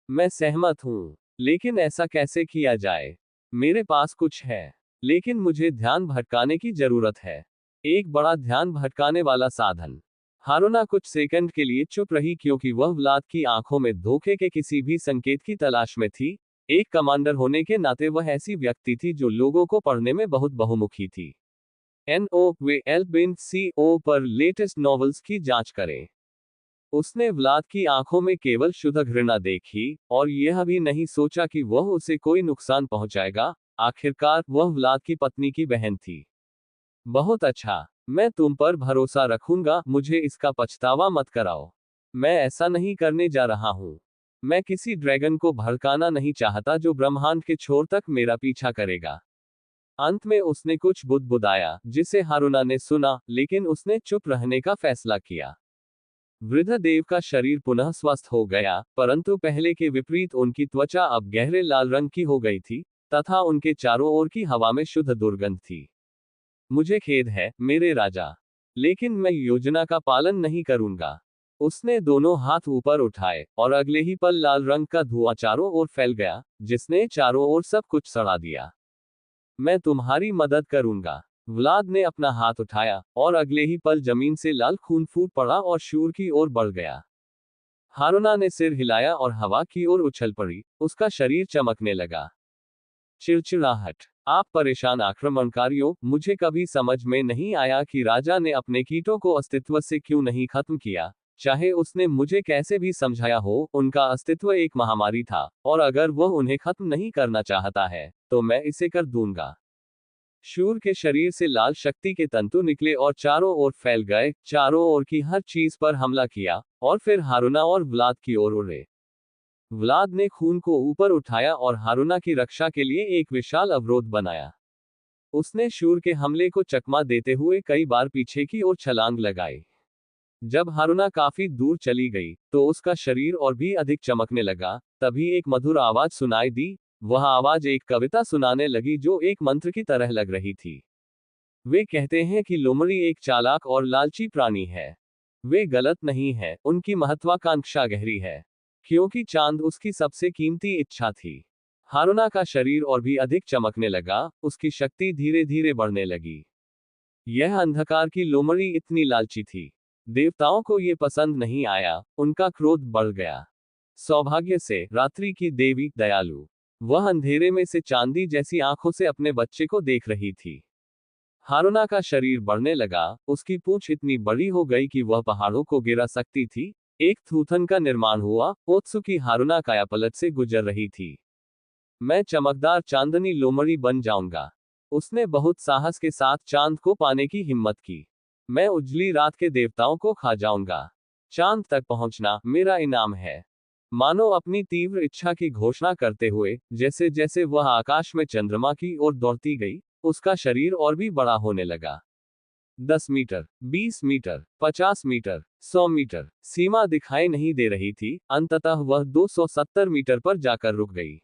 मैं सहमत हूं, लेकिन ऐसा कैसे किया जाए? मेरे पास कुछ है, लेकिन मुझे ध्यान भटकाने की जरूरत है। एक बड़ा ध्यान भटकाने वाला साधन। हारुना कुछ सेकंड के लिए चुप रही क्योंकि वह व्लाद की आंखों में धोखे के किसी भी संकेत की तलाश में थी। एक कमांडर होने के नाते वह ऐसी व्यक्ति थी जो लोगों को पढ़ने में बहुत बहुमुखी थी। NOVELBIN.CO पर लेटेस्ट नॉवेल्स की जांच करें। उसने व्लाद की आंखों में केवल शुद्ध घृणा देखी और यह भी नहीं सोचा कि वह उसे कोई नुकसान पहुंचाएगा। आखिरकार वह व्लाद की पत्नी की बहन थी। बहुत अच्छा, मैं तुम पर भरोसा रखूंगा, मुझे इसका पछतावा मत कराओ। मैं ऐसा नहीं करने जा रहा हूं। मैं किसी ड्रैगन को भड़काना नहीं चाहता जो ब्रह्मांड के छोर तक मेरा पीछा करेगा। अंत में उसने कुछ बुदबुदाया जिसे हारुना ने सुना, लेकिन उसने चुप रहने का फैसला किया। वृद्ध देव का शरीर पुनः स्वस्थ हो गया, परंतु पहले के विपरीत उनकी त्वचा अब गहरे लाल रंग की हो गई थी तथा उनके चारों ओर की हवा में शुद्ध दुर्गंध थी। मुझे खेद है, मेरे राजा, लेकिन मैं योजना का पालन नहीं करूंगा। उसने दोनों हाथ ऊपर उठाए और अगले ही पल लाल रंग का धुआं चारों ओर फैल गया, जिसने चारों ओर सब कुछ सड़ा दिया। मैं तुम्हारी मदद करूंगा। व्लाद ने अपना हाथ उठाया और अगले ही पल जमीन से लाल खून फूट पड़ा और शूर की ओर बढ़ गया। हारुना ने सिर हिलाया और हवा की ओर उछल पड़ी, उसका शरीर चमकने लगा। चिड़चिड़ाहट। आप परेशान आक्रमणकारियों, मुझे कभी समझ में नहीं आया कि राजा ने अपने कीटों को अस्तित्व से क्यों नहीं खत्म किया। चाहे उसने मुझे कैसे भी समझाया हो, उनका अस्तित्व एक महामारी था, और अगर वह उन्हें खत्म नहीं करना चाहता है, तो मैं इसे कर दूंगा। शूर के शरीर से लाल शक्ति के तंतु निकले और चारों ओर फैल गए, चारों ओर की हर चीज पर हमला किया, और फिर हारुना और व्लाद की ओर उड़े। व्लाद ने खून को ऊपर उठाया और हारुना की रक्षा के लिए एक विशाल अवरोध बनाया। उसने शूर के हमले को चकमा देते हुए कई बार पीछे की ओर छलांग लगाई। जब हारुना काफी दूर चली गई तो उसका शरीर और भी अधिक चमकने लगा। तभी एक मधुर आवाज सुनाई दी। वह आवाज एक कविता सुनाने लगी जो एक मंत्र की तरह लग रही थी। वे कहते हैं कि लोमड़ी एक चालाक और लालची प्राणी है। वे गलत नहीं है, उनकी महत्वाकांक्षा गहरी है, क्योंकि चांद उसकी सबसे कीमती इच्छा थी। हारुना का शरीर और भी अधिक चमकने लगा, उसकी शक्ति धीरे धीरे बढ़ने लगी। यह अंधकार की लोमड़ी इतनी लालची थी। देवताओं को ये पसंद नहीं आया, उनका क्रोध बढ़ गया। सौभाग्य से रात्रि की देवी दयालु, वह अंधेरे में से चांदी जैसी आंखों से अपने बच्चे को देख रही थी। हारुना का शरीर बढ़ने लगा, उसकी पूंछ इतनी बड़ी हो गई कि वह पहाड़ों को गिरा सकती थी। एक थूथन का निर्माण हुआ। ओत्सुकी हारुना कायापलट से गुजर रही थी। मैं चमकदार चांदनी लोमड़ी बन जाऊंगा। उसने बहुत साहस के साथ चांद को पाने की हिम्मत की। मैं उजली रात के देवताओं को खा जाऊंगा। चांद तक पहुंचना मेरा इनाम है। मानो अपनी तीव्र इच्छा की घोषणा करते हुए जैसे जैसे वह आकाश में चंद्रमा की ओर दौड़ती गई, उसका शरीर और भी बड़ा होने लगा। 10 मीटर, 20 मीटर, 50 मीटर, 100 मीटर, सीमा दिखाई नहीं दे रही थी। अंततः वह 270 मीटर पर जाकर रुक गई।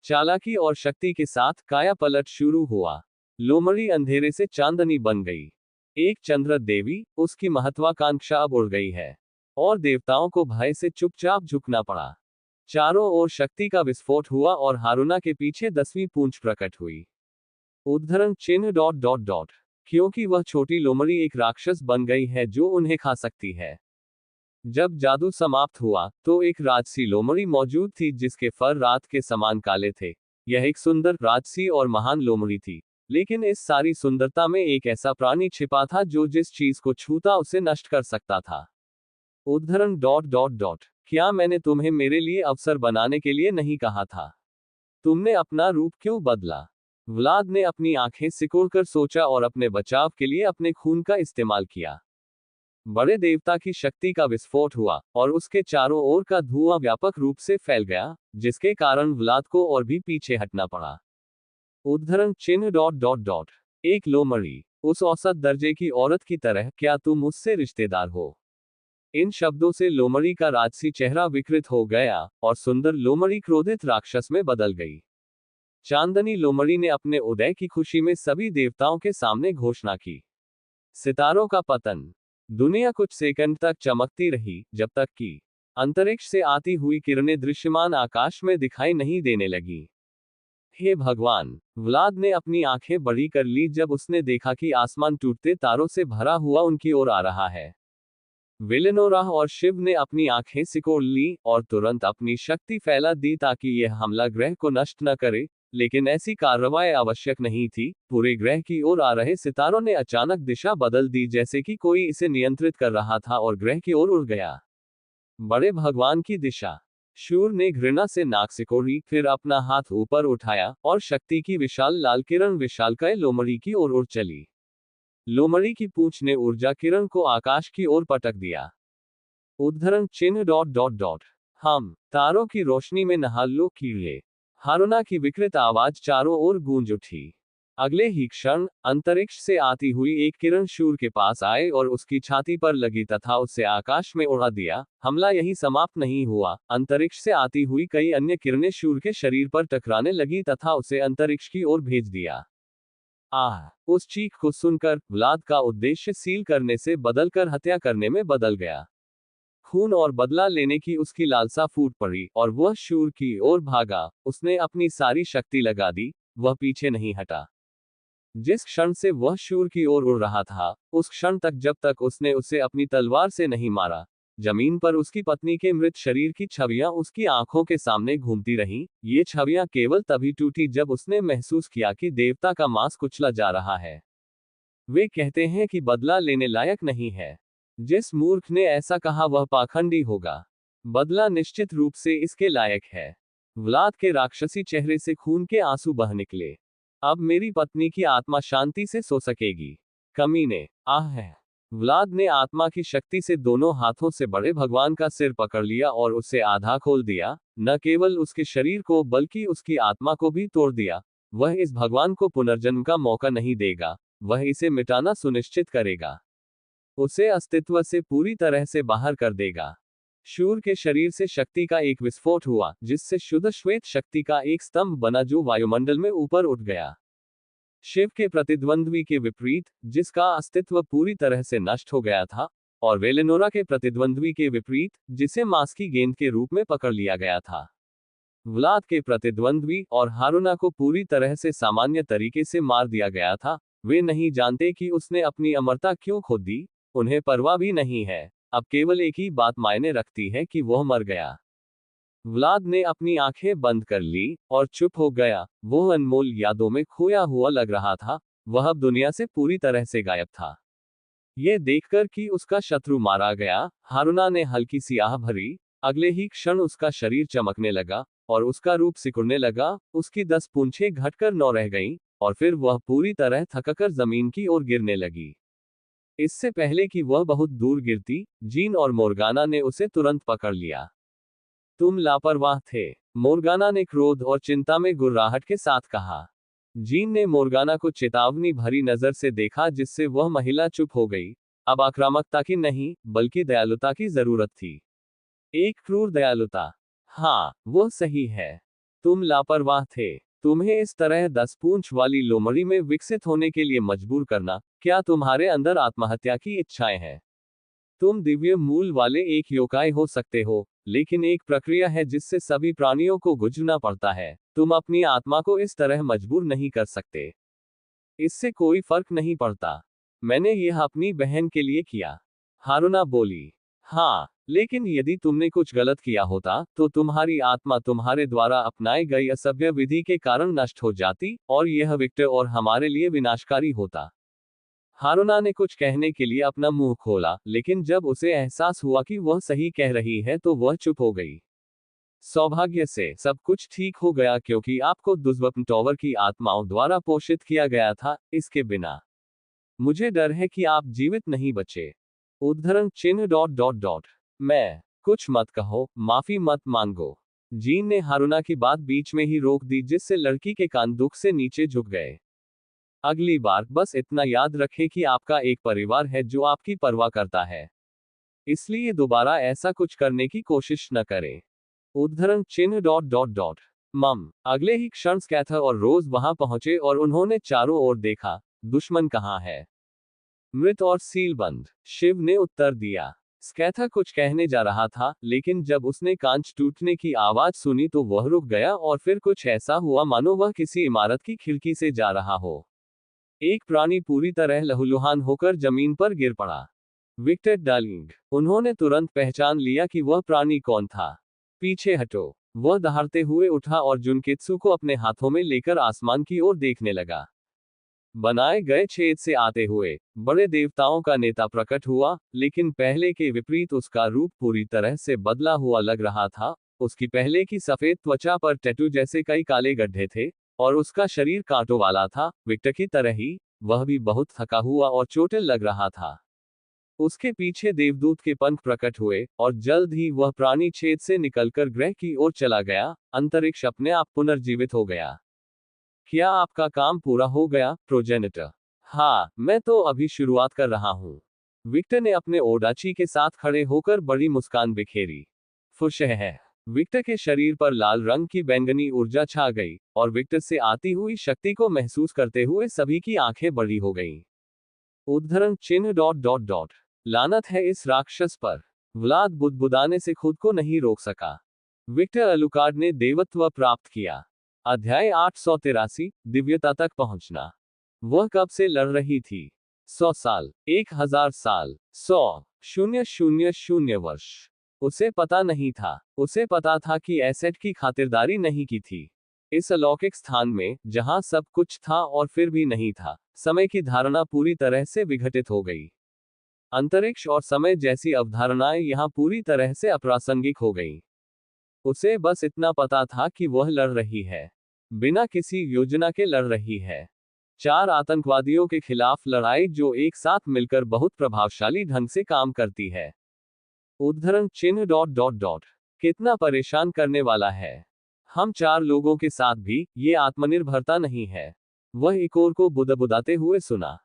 चालाकी और शक्ति के साथ काया पलट शुरू हुआ। लोमड़ी अंधेरे से चांदनी बन गई। एक चंद्र देवी, उसकी महत्वाकांक्षा अब उड़ गई है, और देवताओं को भय से चुपचाप झुकना पड़ा। चारों ओर शक्ति का विस्फोट हुआ और हारुना के पीछे 10वीं पूंछ प्रकट हुई। उद्धरण चिन्ह डॉट डॉट डॉट, क्योंकि वह छोटी लोमड़ी एक राक्षस बन गई है जो उन्हें खा सकती है। जब जादू समाप्त हुआ तो एक राजसी लोमड़ी मौजूद थी जिसके फर रात के समान काले थे। यह एक सुंदर, राजसी और महान लोमड़ी थी, लेकिन इस सारी सुंदरता में एक ऐसा प्राणी छिपा था जो जिस चीज को छूता उसे नष्ट कर सकता था। उद्धरण डॉट डॉट डॉट, क्या मैंने तुम्हें मेरे लिए अवसर बनाने के लिए नहीं कहा था? तुमने अपना रूप क्यों बदला? व्लाद ने अपनी आंखें सिकोड़कर सोचा और अपने बचाव के लिए अपने खून का इस्तेमाल किया। बड़े देवता की शक्ति का विस्फोट हुआ और उसके चारों ओर का धुआं व्यापक रूप से फैल गया, जिसके कारण व्लाद को और भी पीछे हटना पड़ा। उद्धरण चिन्ह डॉट डॉट डॉट, एक लोमड़ी, उस औसत दर्जे की औरत की तरह, क्या तुम उससे रिश्तेदार हो? इन शब्दों से लोमड़ी का राजसी चेहरा विकृत हो गया और सुंदर लोमड़ी क्रोधित राक्षस में बदल गई। चांदनी लोमड़ी ने अपने उदय की खुशी में सभी देवताओं के सामने घोषणा की। सितारों का पतन। दुनिया कुछ सेकंड तक चमकती रही, जब तक कि अंतरिक्ष से आती हुई किरणें दृश्यमान आकाश में दिखाई नहीं देने लगी। हे भगवान! व्लाद ने अपनी आंखें बड़ी कर ली जब उसने देखा कि आसमान टूटते तारों से भरा हुआ उनकी ओर आ रहा है। वेलेनोरा और शिव ने अपनी आंखें सिकोड़ ली और तुरंत अपनी शक्ति फैला दी ताकि यह हमला ग्रह को नष्ट न करे, लेकिन ऐसी कार्रवाई आवश्यक नहीं थी। पूरे ग्रह की ओर आ रहे सितारों ने अचानक दिशा बदल दी, जैसे कि कोई इसे नियंत्रित कर रहा था, और ग्रह की ओर उड़ गया। बड़े भगवान की दिशा। शूर ने घृणा से नाक सिकोड़ी, फिर अपना हाथ ऊपर उठाया और शक्ति की विशाल लाल किरण विशालकाय लोमड़ी की ओर उड़ चली। लोमड़ी की पूंछ ने ऊर्जा किरण को आकाश की ओर पटक दिया। उद्धरण चिन्ह डॉट डॉट डॉट, हम तारों की रोशनी में नहा लो कीड़े। हारुना की विकृत आवाज चारों ओर गूंज उठी। अगले ही क्षण अंतरिक्ष से आती हुई एक किरण शूर के पास आए और उसकी छाती पर लगी तथा उसे आकाश में उड़ा दिया। हमला यही समाप्त नहीं हुआ। अंतरिक्ष से आती हुई कई अन्य किरणें शूर के शरीर पर टकराने लगी तथा उसे अंतरिक्ष की ओर भेज दिया। आह! उस चीख को सुनकर व्लाद का उद्देश्य सील करने से बदलकर हत्या करने में बदल गया। खून और बदला लेने की उसकी लालसा फूट पड़ी और वह शूर की ओर भागा। उसने अपनी सारी शक्ति लगा दी, वह पीछे नहीं हटा। जिस क्षण से वह शूर की ओर उड़ रहा था, उस क्षण तक जब तक उसने उसे अपनी तलवार से नहीं मारा, जमीन पर उसकी पत्नी के मृत शरीर की छवियां उसकी आंखों के सामने घूमती रहीं। ये छवियां केवल तभी टूटी जब उसने महसूस किया कि देवता का मांस कुचला जा रहा है। वे कहते हैं कि बदला लेने लायक नहीं है। जिस मूर्ख ने ऐसा कहा वह पाखंडी होगा। बदला निश्चित रूप से इसके लायक है। व्लाद के राक्षसी चेहरे से खून के आंसू बह निकले। अब मेरी पत्नी की आत्मा शांति से सो सकेगी। कमीने! आह है! व्लाद ने आत्मा की शक्ति से दोनों हाथों से बड़े भगवान का सिर पकड़ लिया और उसे आधा खोल दिया। न केवल उसके शरीर को बल्कि उसकी आत्मा को भी तोड़ दिया। वह इस भगवान को पुनर्जन्म का मौका नहीं देगा, वह इसे मिटाना सुनिश्चित करेगा, उसे अस्तित्व से पूरी तरह से बाहर कर देगा। शूर के शरीर से शक्ति का एक विस्फोट हुआ, जिससे शुद्ध श्वेत शक्ति का एक स्तंभ बना जो वायुमंडल में ऊपर उठ गया। शिव के प्रतिद्वंद्वी के विपरीत, जिसका अस्तित्व पूरी तरह से नष्ट हो गया था, और वेलेनोरा के प्रतिद्वंद्वी के विपरीत, जिसे मांस की गेंद के रूप में पकड़ लिया गया था। व्लाद के प्रतिद्वंद्वी और हारुना को पूरी तरह से सामान्य तरीके से मार दिया गया था। वे नहीं जानते कि उसने अपनी अमरता क्यों खो दी, उन्हें परवाह भी नहीं है। अब केवल एक ही बात मायने रखती है कि वह मर गया। व्लाद ने अपनी आंखें बंद कर ली और चुप हो गया। वह अनमोल यादों में खोया हुआ लग रहा था। वह अब दुनिया से पूरी तरह से गायब था। यह देखकर कि उसका शत्रु मारा गया, हारुना ने हल्की सी आह भरी। अगले ही क्षण उसका शरीर चमकने लगा और उसका रूप सिकुड़ने लगा। उसकी 10 पूंछें घटकर 9 रह गईं, और फिर वह पूरी तरह थककर जमीन की ओर गिरने लगी। इससे पहले कि वह बहुत दूर गिरती, जीन और मोर्गाना ने उसे तुरंत पकड़ लिया। तुम लापरवाह थे, मोर्गाना ने क्रोध और चिंता में गुर्राहट के साथ कहा। जीन ने मोर्गाना को चेतावनी भरी नजर से देखा, जिससे वह महिला चुप हो गई। अब आक्रामकता की नहीं, बल्कि दयालुता की जरूरत थी। एक क्रूर दयालुता। हाँ, वह सही है। तुम लापरवाह थे। तुम्हें इस तरह 10 पूंछ वाली लोमड़ी में विकसित होने के लिए मजबूर करना, क्या तुम्हारे अंदर आत्महत्या की इच्छाएं हैं? तुम दिव्य मूल वाले एक योकाई हो सकते हो, लेकिन एक प्रक्रिया है जिससे सभी प्राणियों को गुजरना पड़ता है। तुम अपनी आत्मा को इस तरह मजबूर नहीं कर सकते। इससे कोई फर्क नहीं पड़ता। मैंने यह अपनी बहन के लिए किया, हारुना बोली। हाँ, लेकिन यदि तुमने कुछ गलत किया होता, तो तुम्हारी आत्मा तुम्हारे द्वारा अपनाई गई असभ्य विधि के कारण नष्ट हो जाती, और यह विक्टर और हमारे लिए विनाशकारी होता। हारुना ने कुछ कहने के लिए अपना मुंह खोला, लेकिन जब उसे एहसास हुआ कि वह सही कह रही है तो वह चुप हो गई। सौभाग्य से सब कुछ ठीक हो गया, क्योंकि आपको दुष्वप्न टॉवर की आत्माओं द्वारा पोषित किया गया था। इसके बिना मुझे डर है कि आप जीवित नहीं बचे। उद्धरण चिन्ह ... मैं कुछ मत कहो, माफी मत मांगो। जीन ने हारुना की बात बीच में ही रोक दी, जिससे लड़की के कान दुख से नीचे झुक गए। अगली बार बस इतना याद रखें कि आपका एक परिवार है जो आपकी परवाह करता है, इसलिए दोबारा ऐसा कुछ करने की कोशिश न करें। उद्धरण चिन्ह ... मम। अगले ही क्षण स्कैथर और रोज वहां पहुंचे और उन्होंने चारों ओर देखा। दुश्मन कहाँ है? मृत और सीलबंद, शिव ने उत्तर दिया। स्कैथर कुछ कहने जा रहा था, लेकिन जब उसने कांच टूटने की आवाज सुनी तो वह रुक गया, और फिर कुछ ऐसा हुआ मानो वह किसी इमारत की खिड़की से जा रहा हो। एक प्राणी पूरी तरह लहूलुहान होकर जमीन पर गिर पड़ा। Victor Darling. उन्होंने तुरंत पहचान लिया कि वह प्राणी कौन था। पीछे हटो। वह दहाड़ते हुए उठा और जुनकित्सु को अपने हाथों में लेकर आसमान की ओर देखने लगा। बनाए गए छेद से आते हुए बड़े देवताओं का नेता प्रकट हुआ, लेकिन पहले के विपरीत उसका रूप पूरी तरह से बदला हुआ लग रहा था। उसकी पहले की सफेद त्वचा पर टैटू जैसे कई काले गड्ढे थे, और उसका शरीर कांटों वाला था। विक्टर की तरह ही वह भी बहुत थका हुआ और चोटिल लग रहा था। उसके पीछे देवदूत के पंख प्रकट हुए, और जल्द ही वह प्राणी छेद से निकलकर ग्रह की ओर चला गया। अंतरिक्ष अपने आप पुनर्जीवित हो गया। क्या आपका काम पूरा हो गया, प्रोजेनिटर? हाँ, मैं तो अभी शुरुआत कर रहा हूँ। विक्टर ने अपने ओडाची के साथ खड़े होकर बड़ी मुस्कान बिखेरी। खुश है। विक्टर के शरीर पर लाल रंग की बैंगनी ऊर्जा छा गई, और विक्टर से आती हुई शक्ति को महसूस करते हुए सभी की आंखें बड़ी हो गईं। उद्धरण चिन्ह ... लानत है इस राक्षस पर। व्लाद बुदबुदाने से खुद को नहीं रोक सका। विक्टर अलुकार्ड ने देवत्व प्राप्त किया। अध्याय 883, दिव्यता तक पहुंचना। वह कब से लड़ रही थी? 100 साल, 1000 साल, 100,000 वर्ष। उसे पता नहीं था। उसे पता था कि एसेट की खातिरदारी नहीं की थी। इस अलौकिक स्थान में, जहां सब कुछ था और फिर भी नहीं था, समय की धारणा पूरी तरह से विघटित हो गई। अंतरिक्ष और समय जैसी अवधारणाएं यहां पूरी तरह से अप्रासंगिक हो गईं। उसे बस इतना पता था कि वह लड़ रही है, बिना किसी योजना के लड़ रही है। 4 आतंकवादियों के खिलाफ लड़ाई जो एक साथ मिलकर बहुत प्रभावशाली ढंग से काम करती है। उद्धरण चिन्ह ... कितना परेशान करने वाला है। हम 4 लोगों के साथ भी ये आत्मनिर्भरता नहीं है। वह इकोर को बुदबुदाते हुए सुना।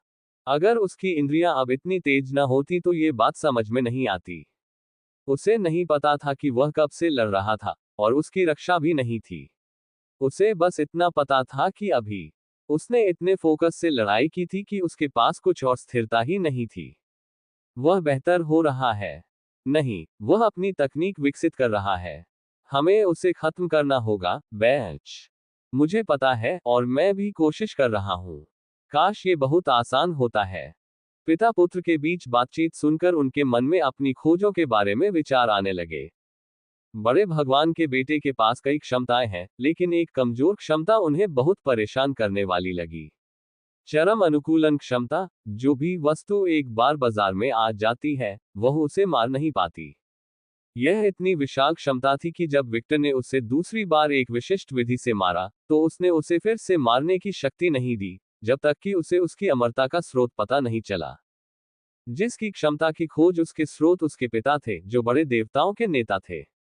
अगर उसकी इंद्रियां अब इतनी तेज न होती तो ये बात समझ में नहीं आती। उसे नहीं पता था कि वह कब से लड़ रहा था, और उसकी रक्षा भी नहीं थी। उसे बस इतना पता था कि अभी उसने इतने फोकस से लड़ाई की थी कि उसके पास कुछ और स्थिरता ही नहीं थी। वह बेहतर हो रहा है। नहीं, वह अपनी तकनीक विकसित कर रहा है। हमें उसे खत्म करना होगा, बेंच। मुझे पता है, और मैं भी कोशिश कर रहा हूं। काश ये बहुत आसान होता है। पिता पुत्र के बीच बातचीत सुनकर उनके मन में अपनी खोजों के बारे में विचार आने लगे। बड़े भगवान के बेटे के पास कई क्षमताएं हैं, लेकिन एक कमजोर क्षमता उन्हें बहुत परेशान करने वाली लगी। चरम अनुकूलन क्षमता। जो भी वस्तु एक बार बाजार में आ जाती है, वह उसे मार नहीं पाती। यह इतनी विशाल क्षमता थी कि जब विक्टर ने उसे दूसरी बार एक विशिष्ट विधि से मारा, तो उसने उसे फिर से मारने की शक्ति नहीं दी, जब तक कि उसे उसकी अमरता का स्रोत पता नहीं चला। जिसकी क्षमता की खोज उसके स्रोत उसके पिता थे, जो बड़े देवताओं के नेता थे।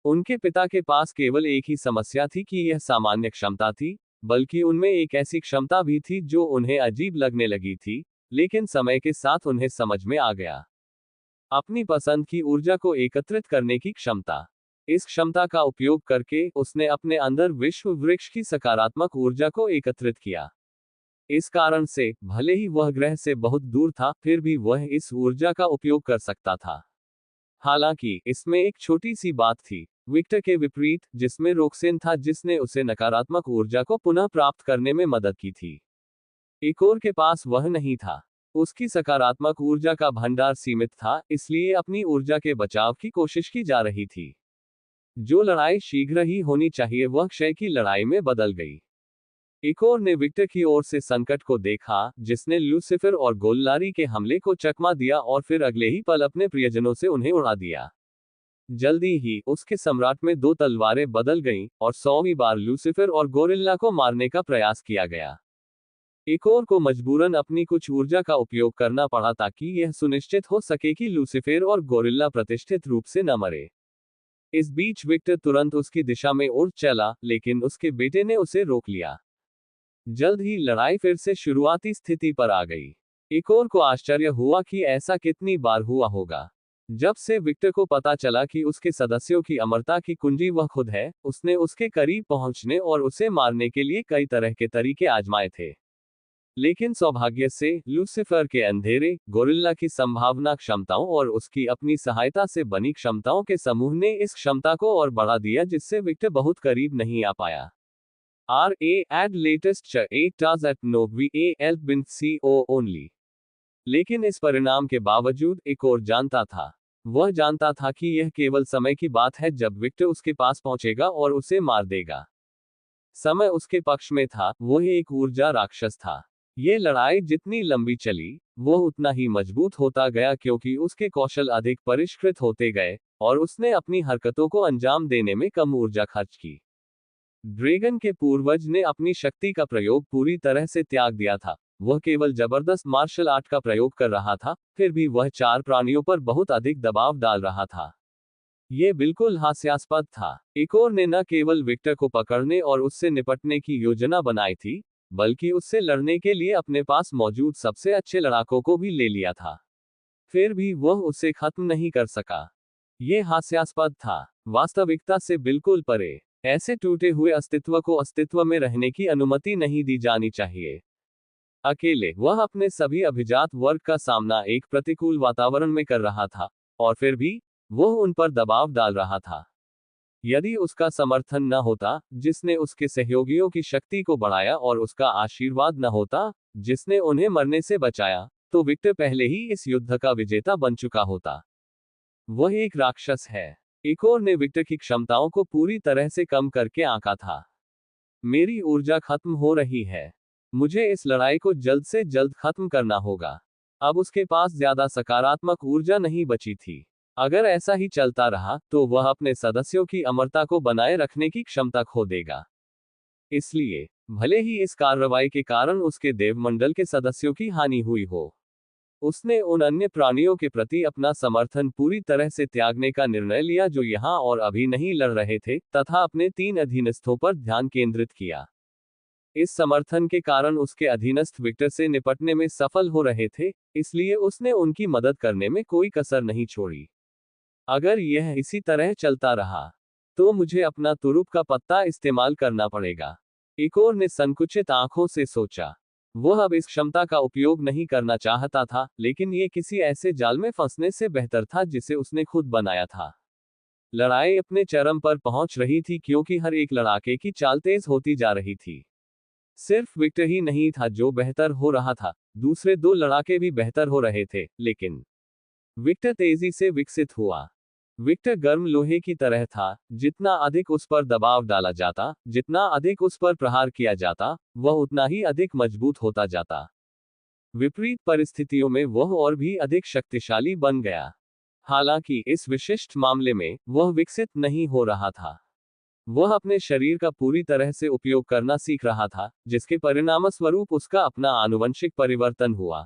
उनके पिता के पास केवल एक ही समस्या थी कि यह सामान्य क्षमता थी, बल्कि उनमें एक ऐसी क्षमता भी थी जो उन्हें अजीब लगने लगी थी, लेकिन समय के साथ उन्हें समझ में आ गया। अपनी पसंद की ऊर्जा को एकत्रित करने की क्षमता। इस क्षमता का उपयोग करके उसने अपने अंदर विश्व वृक्ष की सकारात्मक ऊर्जा को एकत्रित किया। इस कारण से, भले ही वह ग्रह से बहुत दूर था, फिर भी वह इस ऊर्जा का उपयोग कर सकता था। हालांकि, इसमें एक छोटी सी बात थी। विक्टर के विपरीत, जिसमें रोक्सेन था जिसने उसे नकारात्मक ऊर्जा को पुनः प्राप्त करने में मदद की थी। इकोर के पास वह नहीं था। उसकी सकारात्मक ऊर्जा का भंडार सीमित था, इसलिए अपनी ऊर्जा के बचाव की कोशिश की जा रही थी। जो लड़ाई शीघ्र ही होनी चाहिए वह क्षय की लड़ाई में बदल गई। इकोर ने विक्टर की ओर से संकट को देखा, जिसने लूसिफर और गोल्लारी के हमले को चकमा दिया और फिर अगले ही पल अपने प्रियजनों से उन्हें उड़ा दिया। जल्दी ही, उसके सम्राट में 2 तलवारें बदल गईं, और 100वीं बार लूसिफर और गोरिल्ला को मारने का प्रयास किया गया। इकोर को मजबूरन अपनी कुछ ऊर्जा का उपयोग करना पड़ा ताकि यह सुनिश्चित हो सके कि लूसिफर और गोरिल्ला प्रतिष्ठित रूप से न मरे। इस बीच विक्टर तुरंत उसकी दिशा में उड़ चला, लेकिन उसके बेटे ने उसे रोक लिया। जल्द ही लड़ाई फिर से शुरुआती स्थिति पर आ गई। इकोर को आश्चर्य हुआ कि ऐसा कितनी बार हुआ होगा। जब से विक्टर को पता चला कि उसके सदस्यों की अमरता की कुंजी वह खुद है, उसने उसके करीब पहुंचने और उसे मारने के लिए कई तरह के तरीके आजमाए थे। लेकिन सौभाग्य से, लूसिफर के अंधेरे, गोरिल्ला की संभावना क्षमताओं और उसकी अपनी सहायता से बनी क्षमताओं के समूह ने इस क्षमता को और बढ़ा दिया जिससे विक्टर बहुत करीब नहीं आ पाया। add latest 8 does at no val bin co only। लेकिन इस परिणाम के बावजूद एक और जानता था। वह जानता था कि यह केवल समय की बात है जब विक्टर उसके पास पहुंचेगा और उसे मार देगा। समय उसके पक्ष में था, वह एक ऊर्जा राक्षस था। ये लड़ाई जितनी लंबी चली, वह उतना ही मजबूत होता गया क्योंकि उसके कौशल अधिक परिष्कृत होते गए, और उसने अपनी हरकतों को अंजाम देने में कम ऊर्जा खर्च की। ड्रैगन के पूर्वज ने अपनी शक्ति का प्रयोग पूरी तरह से त्याग दिया था। वह केवल जबरदस्त मार्शल आर्ट का प्रयोग कर रहा था, फिर भी वह 4 प्राणियों पर बहुत अधिक दबाव डाल रहा था। यह बिल्कुल हास्यास्पद था। इकोर ने न केवल विक्टर को पकड़ने और उससे निपटने की योजना बनाई थी, बल्कि उससे लड़ने के लिए अपने पास मौजूद सबसे अच्छे लड़ाकों को भी ले लिया था। फिर भी वह उसे खत्म नहीं कर सका। यह हास्यास्पद था, वास्तविकता से बिल्कुल परे। ऐसे टूटे हुए अस्तित्व को अस्तित्व में रहने की अनुमति नहीं दी जानी चाहिए। अकेले, वह अपने सभी अभिजात वर्ग का सामना एक प्रतिकूल वातावरण में कर रहा था, और फिर भी वह उन पर दबाव डाल रहा था। यदि उसका समर्थन न होता, जिसने उसके सहयोगियों की शक्ति को बढ़ाया, और उसका आशीर्वाद न होता, जिसने उन्हें मरने से बचाया, तो विक्टर पहले ही इस युद्ध का विजेता बन चुका होता। वह एक राक्षस है। इकोर ने विक्टर की क्षमताओं को पूरी तरह से कम करके आंका था। मेरी ऊर्जा खत्म हो रही है। मुझे इस लड़ाई को जल्द से जल्द खत्म करना होगा। अब उसके पास ज्यादा सकारात्मक ऊर्जा नहीं बची थी। अगर ऐसा ही चलता रहा, तो वह अपने सदस्यों की अमरता को बनाए रखने की क्षमता खो देगा। इसलिए, भले ही इस कार्रवाई के कारण उसके देवमंडल के सदस्यों की हानि हुई हो, उसने उन अन्य प्राणियों के प्रति अपना समर्थन पूरी तरह से त्यागने का निर्णय लिया जो यहाँ और अभी नहीं लड़ रहे थे, तथा अपने 3 अधीनस्थों पर ध्यान केंद्रित किया। इस समर्थन के कारण उसके अधीनस्थ विक्टर से निपटने में सफल हो रहे थे, इसलिए उसने उनकी मदद करने में कोई कसर नहीं छोड़ी। अगर यह इसी तरह चलता रहा तो मुझे अपना तुरुप का पत्ता इस्तेमाल करना पड़ेगा। इकोर ने संकुचित आंखों से सोचा। वह अब इस क्षमता का उपयोग नहीं करना चाहता था, लेकिन ये किसी ऐसे जाल में फंसने से बेहतर था जिसे उसने खुद बनाया था। लड़ाई अपने चरम पर पहुंच रही थी क्योंकि हर एक लड़ाके की चाल तेज होती जा रही थी। सिर्फ विक्टर ही नहीं था जो बेहतर हो रहा था, दूसरे 2 लड़ाके भी बेहतर हो रहे थे, लेकिन विक्टर तेजी से विकसित हुआ। विक्टर गर्म लोहे की तरह था, जितना अधिक उस पर दबाव डाला जाता, जितना अधिक उस पर प्रहार किया जाता, वह उतना ही अधिक मजबूत होता जाता। विपरीत परिस्थितियों में वह और भी अधिक शक्तिशाली बन गया। हालांकि इस विशिष्ट मामले में वह विकसित नहीं हो रहा था। वह अपने शरीर का पूरी तरह से उपयोग करना सीख रहा था, जिसके परिणामस्वरूप उसका अपना आनुवंशिक परिवर्तन हुआ।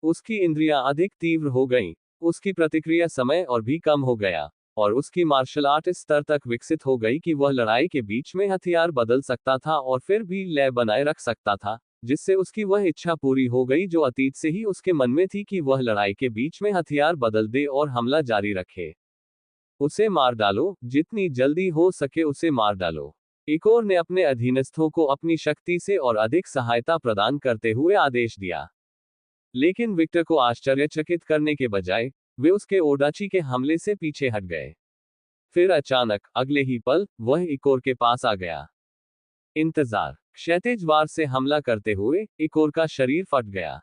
उसकी इंद्रियां अधिक तीव्र हो गईं, उसकी प्रतिक्रिया समय और भी कम हो गया, और उसकी मार्शल आर्ट इस स्तर तक विकसित हो गई कि वह लड़ाई के बीच में हथियार बदल सकता था और फिर भी लय बनाए रख सकता था, जिससे उसकी वह इच्छा पूरी हो गई जो अतीत से ही उसके मन में थी कि वह लड़ाई के बीच में हथियार बदल दे और हमला जारी रखे। उसे मार डालो, जितनी जल्दी हो सके उसे मार डालो। इकोर ने अपने अधीनस्थों को अपनी शक्ति से और अधिक सहायता प्रदान करते हुए आदेश दिया। लेकिन विक्टर को आश्चर्यचकित करने के बजाय वे उसके ओडाची के हमले से पीछे हट गए। फिर अचानक अगले ही पल वह इकोर के पास आ गया। इंतजार। क्षैतिज वार से हमला करते हुए इकोर का शरीर फट गया।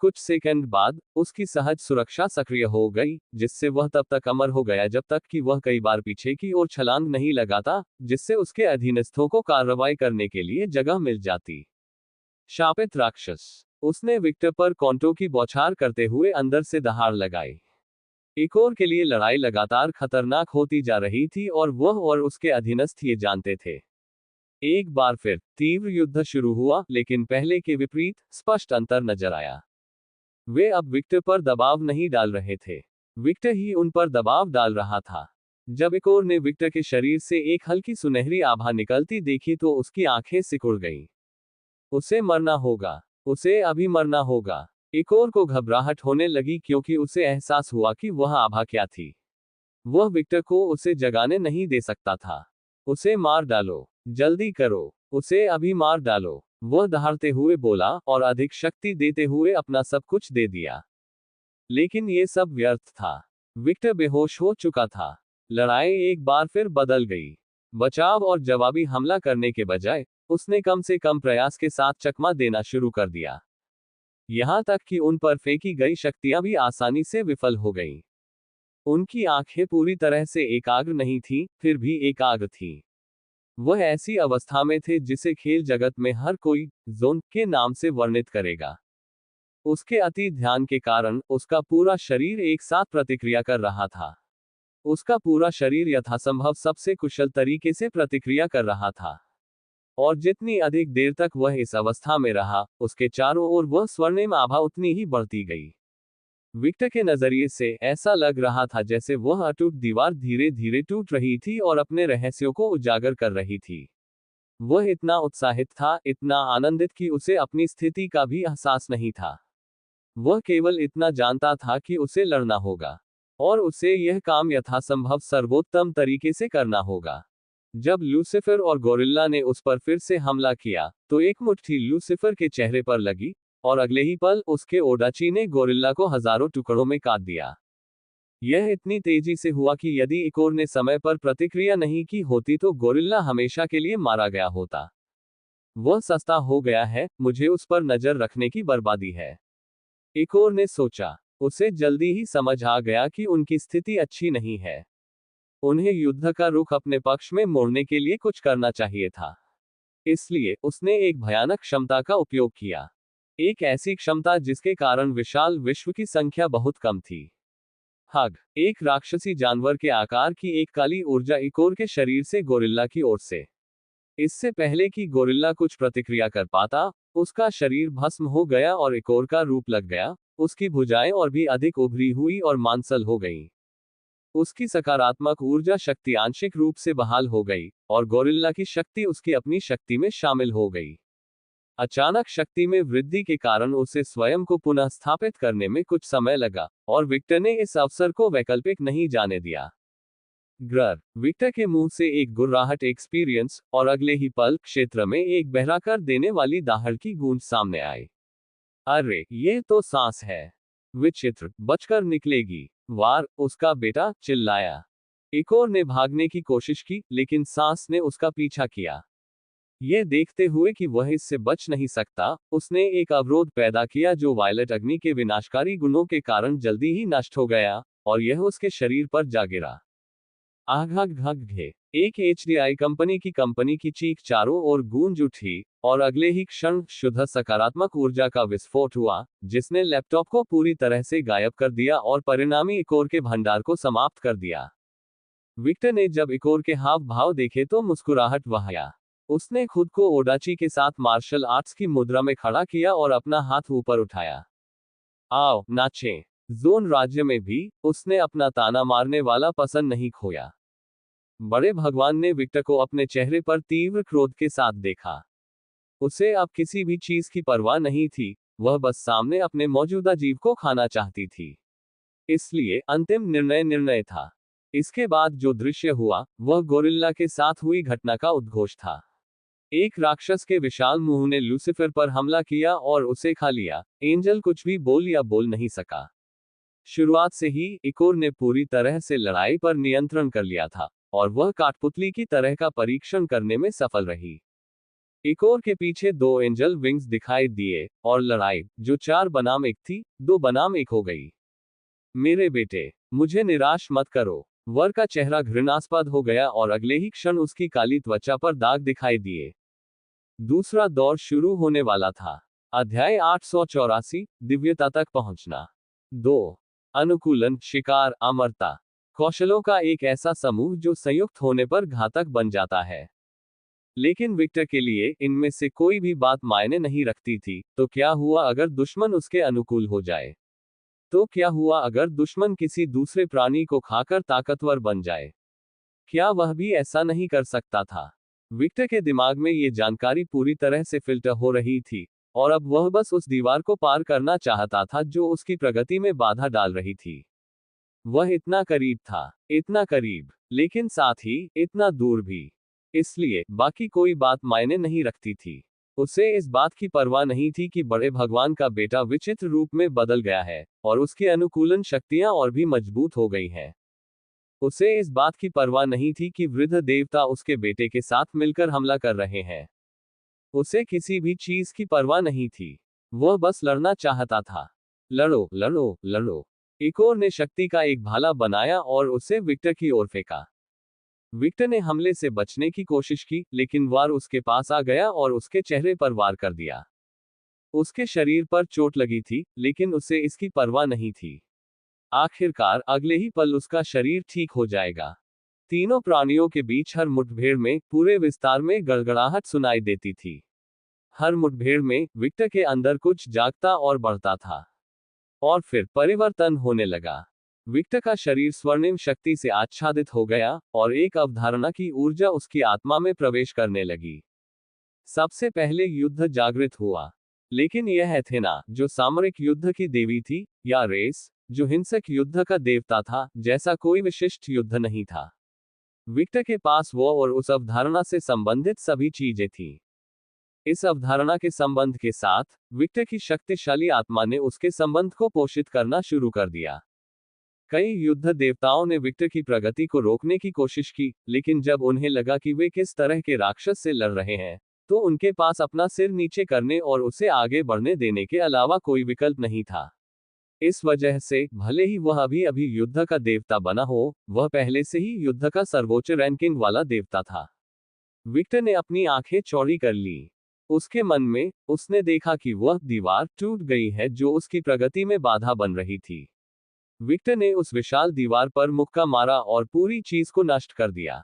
कुछ सेकंड बाद उसकी सहज सुरक्षा सक्रिय हो गई, जिससे वह तब तक अमर हो गया जब तक कि वह कई बार पीछे की ओर छलांग नहीं लगाता, जिससे उसके अधीनस्थों को कार्रवाई करने के लिए जगह मिल जाती। शापित राक्षस। उसने विक्टर पर कॉन्टो की बौछार करते हुए अंदर से दहाड़ लगाई। इकोर के लिए लड़ाई लगातार खतरनाक होती जा रही थी और वह और उसके अधीनस्थ ये जानते थे। एक बार फिर तीव्र युद्ध शुरू हुआ, लेकिन पहले के विपरीत स्पष्ट अंतर नजर आया। वे अब विक्टर पर दबाव नहीं डाल रहे थे, विक्टर ही उन पर दबाव डाल रहा था। जब इकोर ने विक्टर के शरीर से एक हल्की सुनहरी आभा निकलती देखी तो उसकी आंखें सिकुड़ गईं। उसे मरना होगा, उसे अभी मरना होगा। इकोर को घबराहट होने लगी क्योंकि उसे एहसास हुआ कि वह आभा क्या थी। वह विक्टर को उसे जगाने नहीं दे सकता था। उसे मार डालो, जल्दी करो, उसे अभी मार डालो, वह दहाड़ते हुए बोला और अधिक शक्ति देते हुए अपना सब कुछ दे दिया। लेकिन ये सब व्यर्थ था। विक्टर बेहोश हो चुका था। लड़ाई एक बार फिर बदल गई। बचाव और जवाबी हमला करने के बजाय उसने कम से कम प्रयास के साथ चकमा देना शुरू कर दिया। यहां तक कि उन पर फेंकी गई शक्तियां भी आसानी से विफल हो गईं। उनकी आंखें पूरी तरह से एकाग्र नहीं थीं, फिर भी एकाग्र थीं। वह ऐसी अवस्था में थे जिसे खेल जगत में हर कोई जोन के नाम से वर्णित करेगा। उसके अति ध्यान के कारण उसका पूरा शरीर एक साथ प्रतिक्रिया कर रहा था। उसका पूरा शरीर यथासंभव सबसे कुशल तरीके से प्रतिक्रिया कर रहा था। और जितनी अधिक देर तक वह इस अवस्था में रहा, उसके चारों ओर वह स्वर्णिम आभा उतनी ही बढ़ती गई। विक्टर के नजरिए से ऐसा लग रहा था जैसे वह अटूट दीवार धीरे धीरे टूट रही थी और अपने रहस्यों को उजागर कर रही थी। वह इतना उत्साहित था, इतना आनंदित कि उसे अपनी स्थिति का भी एहसास नहीं था। वह केवल इतना जानता था कि उसे लड़ना होगा, और उसे यह काम यथासंभव सर्वोत्तम तरीके से करना होगा। जब लूसीफर और गोरिल्ला ने उस पर फिर से हमला किया, तो एक मुट्ठी लूसीफर के चेहरे पर लगी, और अगले ही पल उसके ओडाची ने गोरिल्ला को हजारों टुकड़ों में काट दिया। यह इतनी तेजी से हुआ कि यदि इकोर ने समय पर प्रतिक्रिया नहीं की होती तो गोरिल्ला हमेशा के लिए मारा गया होता। वह सस्ता हो गया है, मुझे उस पर नजर रखने की बर्बादी है, इकोर ने सोचा। उसे जल्दी ही समझ आ गया कि उनकी स्थिति अच्छी नहीं है। उन्हें युद्ध का रुख अपने पक्ष में मोड़ने के लिए कुछ करना चाहिए था। इसलिए उसने एक भयानक क्षमता का उपयोग किया। एक ऐसी क्षमता जिसके कारण विशाल विश्व की संख्या बहुत कम थी। हग, एक राक्षसी जानवर के आकार की एक काली ऊर्जा इकोर के शरीर से गोरिल्ला की ओर से। इससे पहले कि गोरिल्ला कुछ प्रतिक्रिया कर पाता, उसका शरीर भस्म हो गया और इकोर का रूप लग गया, उसकी भुजाएं और भी अधिक उभरी हुई और मांसल हो गईं। उसकी सकारात्मक ऊर्जा शक्ति आंशिक रूप से बहाल हो गई, और गोरिल्ला की शक्ति उसकी अपनी शक्ति में शामिल हो गई। अचानक शक्ति में वृद्धि के कारण उसे स्वयं को पुनः स्थापित करने में कुछ समय लगा, और विक्टर ने इस अवसर को वैकल्पिक नहीं जाने दिया। ग्रर विक्टर के मुंह से एक गुर्राहट एक्सपीरियंस, और अगले ही पल क्षेत्र में एक बहरा कर देने वाली दाहड़ की गूंज सामने आई। अरे ये तो सांस है। विचित्र, बचकर निकलेगी। वार, उसका बेटा चिल्लाया। इकोर ने भागने की कोशिश की, लेकिन सांस ने उसका पीछा किया। यह देखते हुए कि वह इससे बच नहीं सकता, उसने एक अवरोध पैदा किया जो वायलेट अग्नि के विनाशकारी गुणों के कारण जल्दी ही नष्ट हो गया, और यह उसके शरीर पर जा गिरा। आघाघे एक एचडीआई कंपनी की चीख चारों ओर गूंज उठी, और अगले ही क्षण शुद्ध सकारात्मक ऊर्जा का विस्फोट हुआ, जिसने लैपटॉप को पूरी तरह से गायब कर दिया और परिणामी इकोर के भंडार को समाप्त कर दिया। विक्टर ने जब इकोर के हाव भाव देखे तो मुस्कुराहट बहाया। उसने खुद को ओडाची के साथ मार्शल आर्ट्स की मुद्रा में खड़ा किया और अपना हाथ ऊपर उठाया। आओ नाचें। जोन राज्य में भी उसने अपना ताना मारने वाला पसंद नहीं खोया। बड़े भगवान ने विक्टर को अपने चेहरे पर तीव्र क्रोध के साथ देखा। उसे अब किसी भी चीज की परवाह नहीं थी, वह बस सामने अपने मौजूदा जीव को खाना चाहती थी। इसलिए अंतिम निर्णय था। इसके बाद जो दृश्य हुआ, वह गोरिल्ला के साथ हुई घटना का उद्घोष था। एक राक्षस के विशाल मुंह ने लूसीफर पर हमला किया और उसे खा लिया। एंजल कुछ भी बोल नहीं सका। शुरुआत से ही इकोर ने पूरी तरह से लड़ाई पर नियंत्रण कर लिया था, और वह काठपुतली की तरह का परीक्षण करने में सफल रही। इकोर के पीछे 2 एंजल विंग्स दिखाई दिए, और लड़ाई, जो 4 बनाम 1 थी, 2 बनाम 1 हो गई। मेरे बेटे, मुझे निराश मत करो। वर का चेहरा घृणास्पद हो गया और अगले ही क्षण उसकी काली त्वचा पर दाग दिखाई दिए। दूसरा दौर शुरू होने वाला था। अध्याय 884, दिव्यता तक पहुंचना। 2 अनुकूलन, शिकार, अमरता। कौशलों का एक ऐसा समूह जो संयुक्त होने पर घातक बन जाता है। लेकिन विक्टर के लिए इनमें से कोई भी बात मायने नहीं रखती थी। तो क्या हुआ अगर दुश्मन उसके अनुकूल हो जाए? तो क्या हुआ अगर दुश्मन किसी दूसरे प्राणी को खाकर ताकतवर बन जाए? क्या वह भी ऐसा नहीं कर सकता था? विक्टर के दिमाग में ये जानकारी पूरी तरह से फिल्टर हो रही थी, और अब वह बस उस दीवार को पार करना चाहता था जो उसकी प्रगति में बाधा डाल रही थी। वह इतना करीब था, इतना करीब, लेकिन साथ ही इतना दूर भी। इसलिए बाकी कोई बात मायने नहीं रखती थी। उसे इस बात की परवाह नहीं थी कि बड़े भगवान का बेटा विचित्र रूप में बदल गया है, और उसकी अनुकूलन शक्तियां और भी मजबूत हो गई हैं। उसे इस बात की परवाह नहीं थी कि वृद्ध देवता उसके बेटे के साथ मिलकर हमला कर रहे हैं। उसे किसी भी चीज की परवाह नहीं थी। वह बस लड़ना चाहता था। लड़ो लड़ो लड़ो। इकोर ने शक्ति का एक भाला बनाया और उसे विक्टर की ओर फेंका। विक्टर ने हमले से बचने की कोशिश की, लेकिन वार उसके पास आ गया और उसके चेहरे पर वार कर दिया। उसके शरीर पर चोट लगी थी, लेकिन उसे इसकी परवाह नहीं थी। आखिरकार अगले ही पल उसका शरीर ठीक हो जाएगा। तीनों प्राणियों के बीच हर मुठभेड़ में पूरे विस्तार में गड़गड़ाहट सुनाई देती थी। हर मुठभेड़ में विक्टर के अंदर कुछ जागता और बढ़ता था। और फिर परिवर्तन होने लगा। विक्टर का शरीर स्वर्णिम शक्ति से आच्छादित हो गया, और एक अवधारणा की ऊर्जा उसकी आत्मा में प्रवेश करने लगी। सबसे पहले युद्ध जागृत हुआ। लेकिन यह एथेना, जो सामरिक युद्ध की देवी थी, या रेस, जो हिंसक युद्ध का देवता था, जैसा कोई विशिष्ट युद्ध नहीं था। विक्टर के पास वो और उस अवधारणा से संबंधित सभी चीजें थीं। इस अवधारणा के संबंध के साथ, विक्टर की शक्तिशाली आत्मा ने उसके संबंध को पोषित करना शुरू कर दिया। कई युद्ध देवताओं ने विक्टर की प्रगति को रोकने की कोशिश की, लेकिन जब उन्हें लगा कि वे किस तरह के राक्षस से लड़ रहे हैं, तो उनके पास अपना सिर नीचे करने और उसे आगे बढ़ने देने के अलावा कोई विकल्प नहीं था। इस वजह से, भले ही वह अभी युद्ध का देवता बना हो, वह पहले से ही युद्ध का सर्वोच्च रैंकिंग वाला देवता था। विक्टर ने अपनी आंखें चौड़ी कर ली। उसके मन में, उसने देखा कि वह दीवार टूट गई है जो उसकी प्रगति में बाधा बन रही थी। विक्टर ने उस विशाल दीवार पर मुक्का मारा और पूरी चीज को नष्ट कर दिया।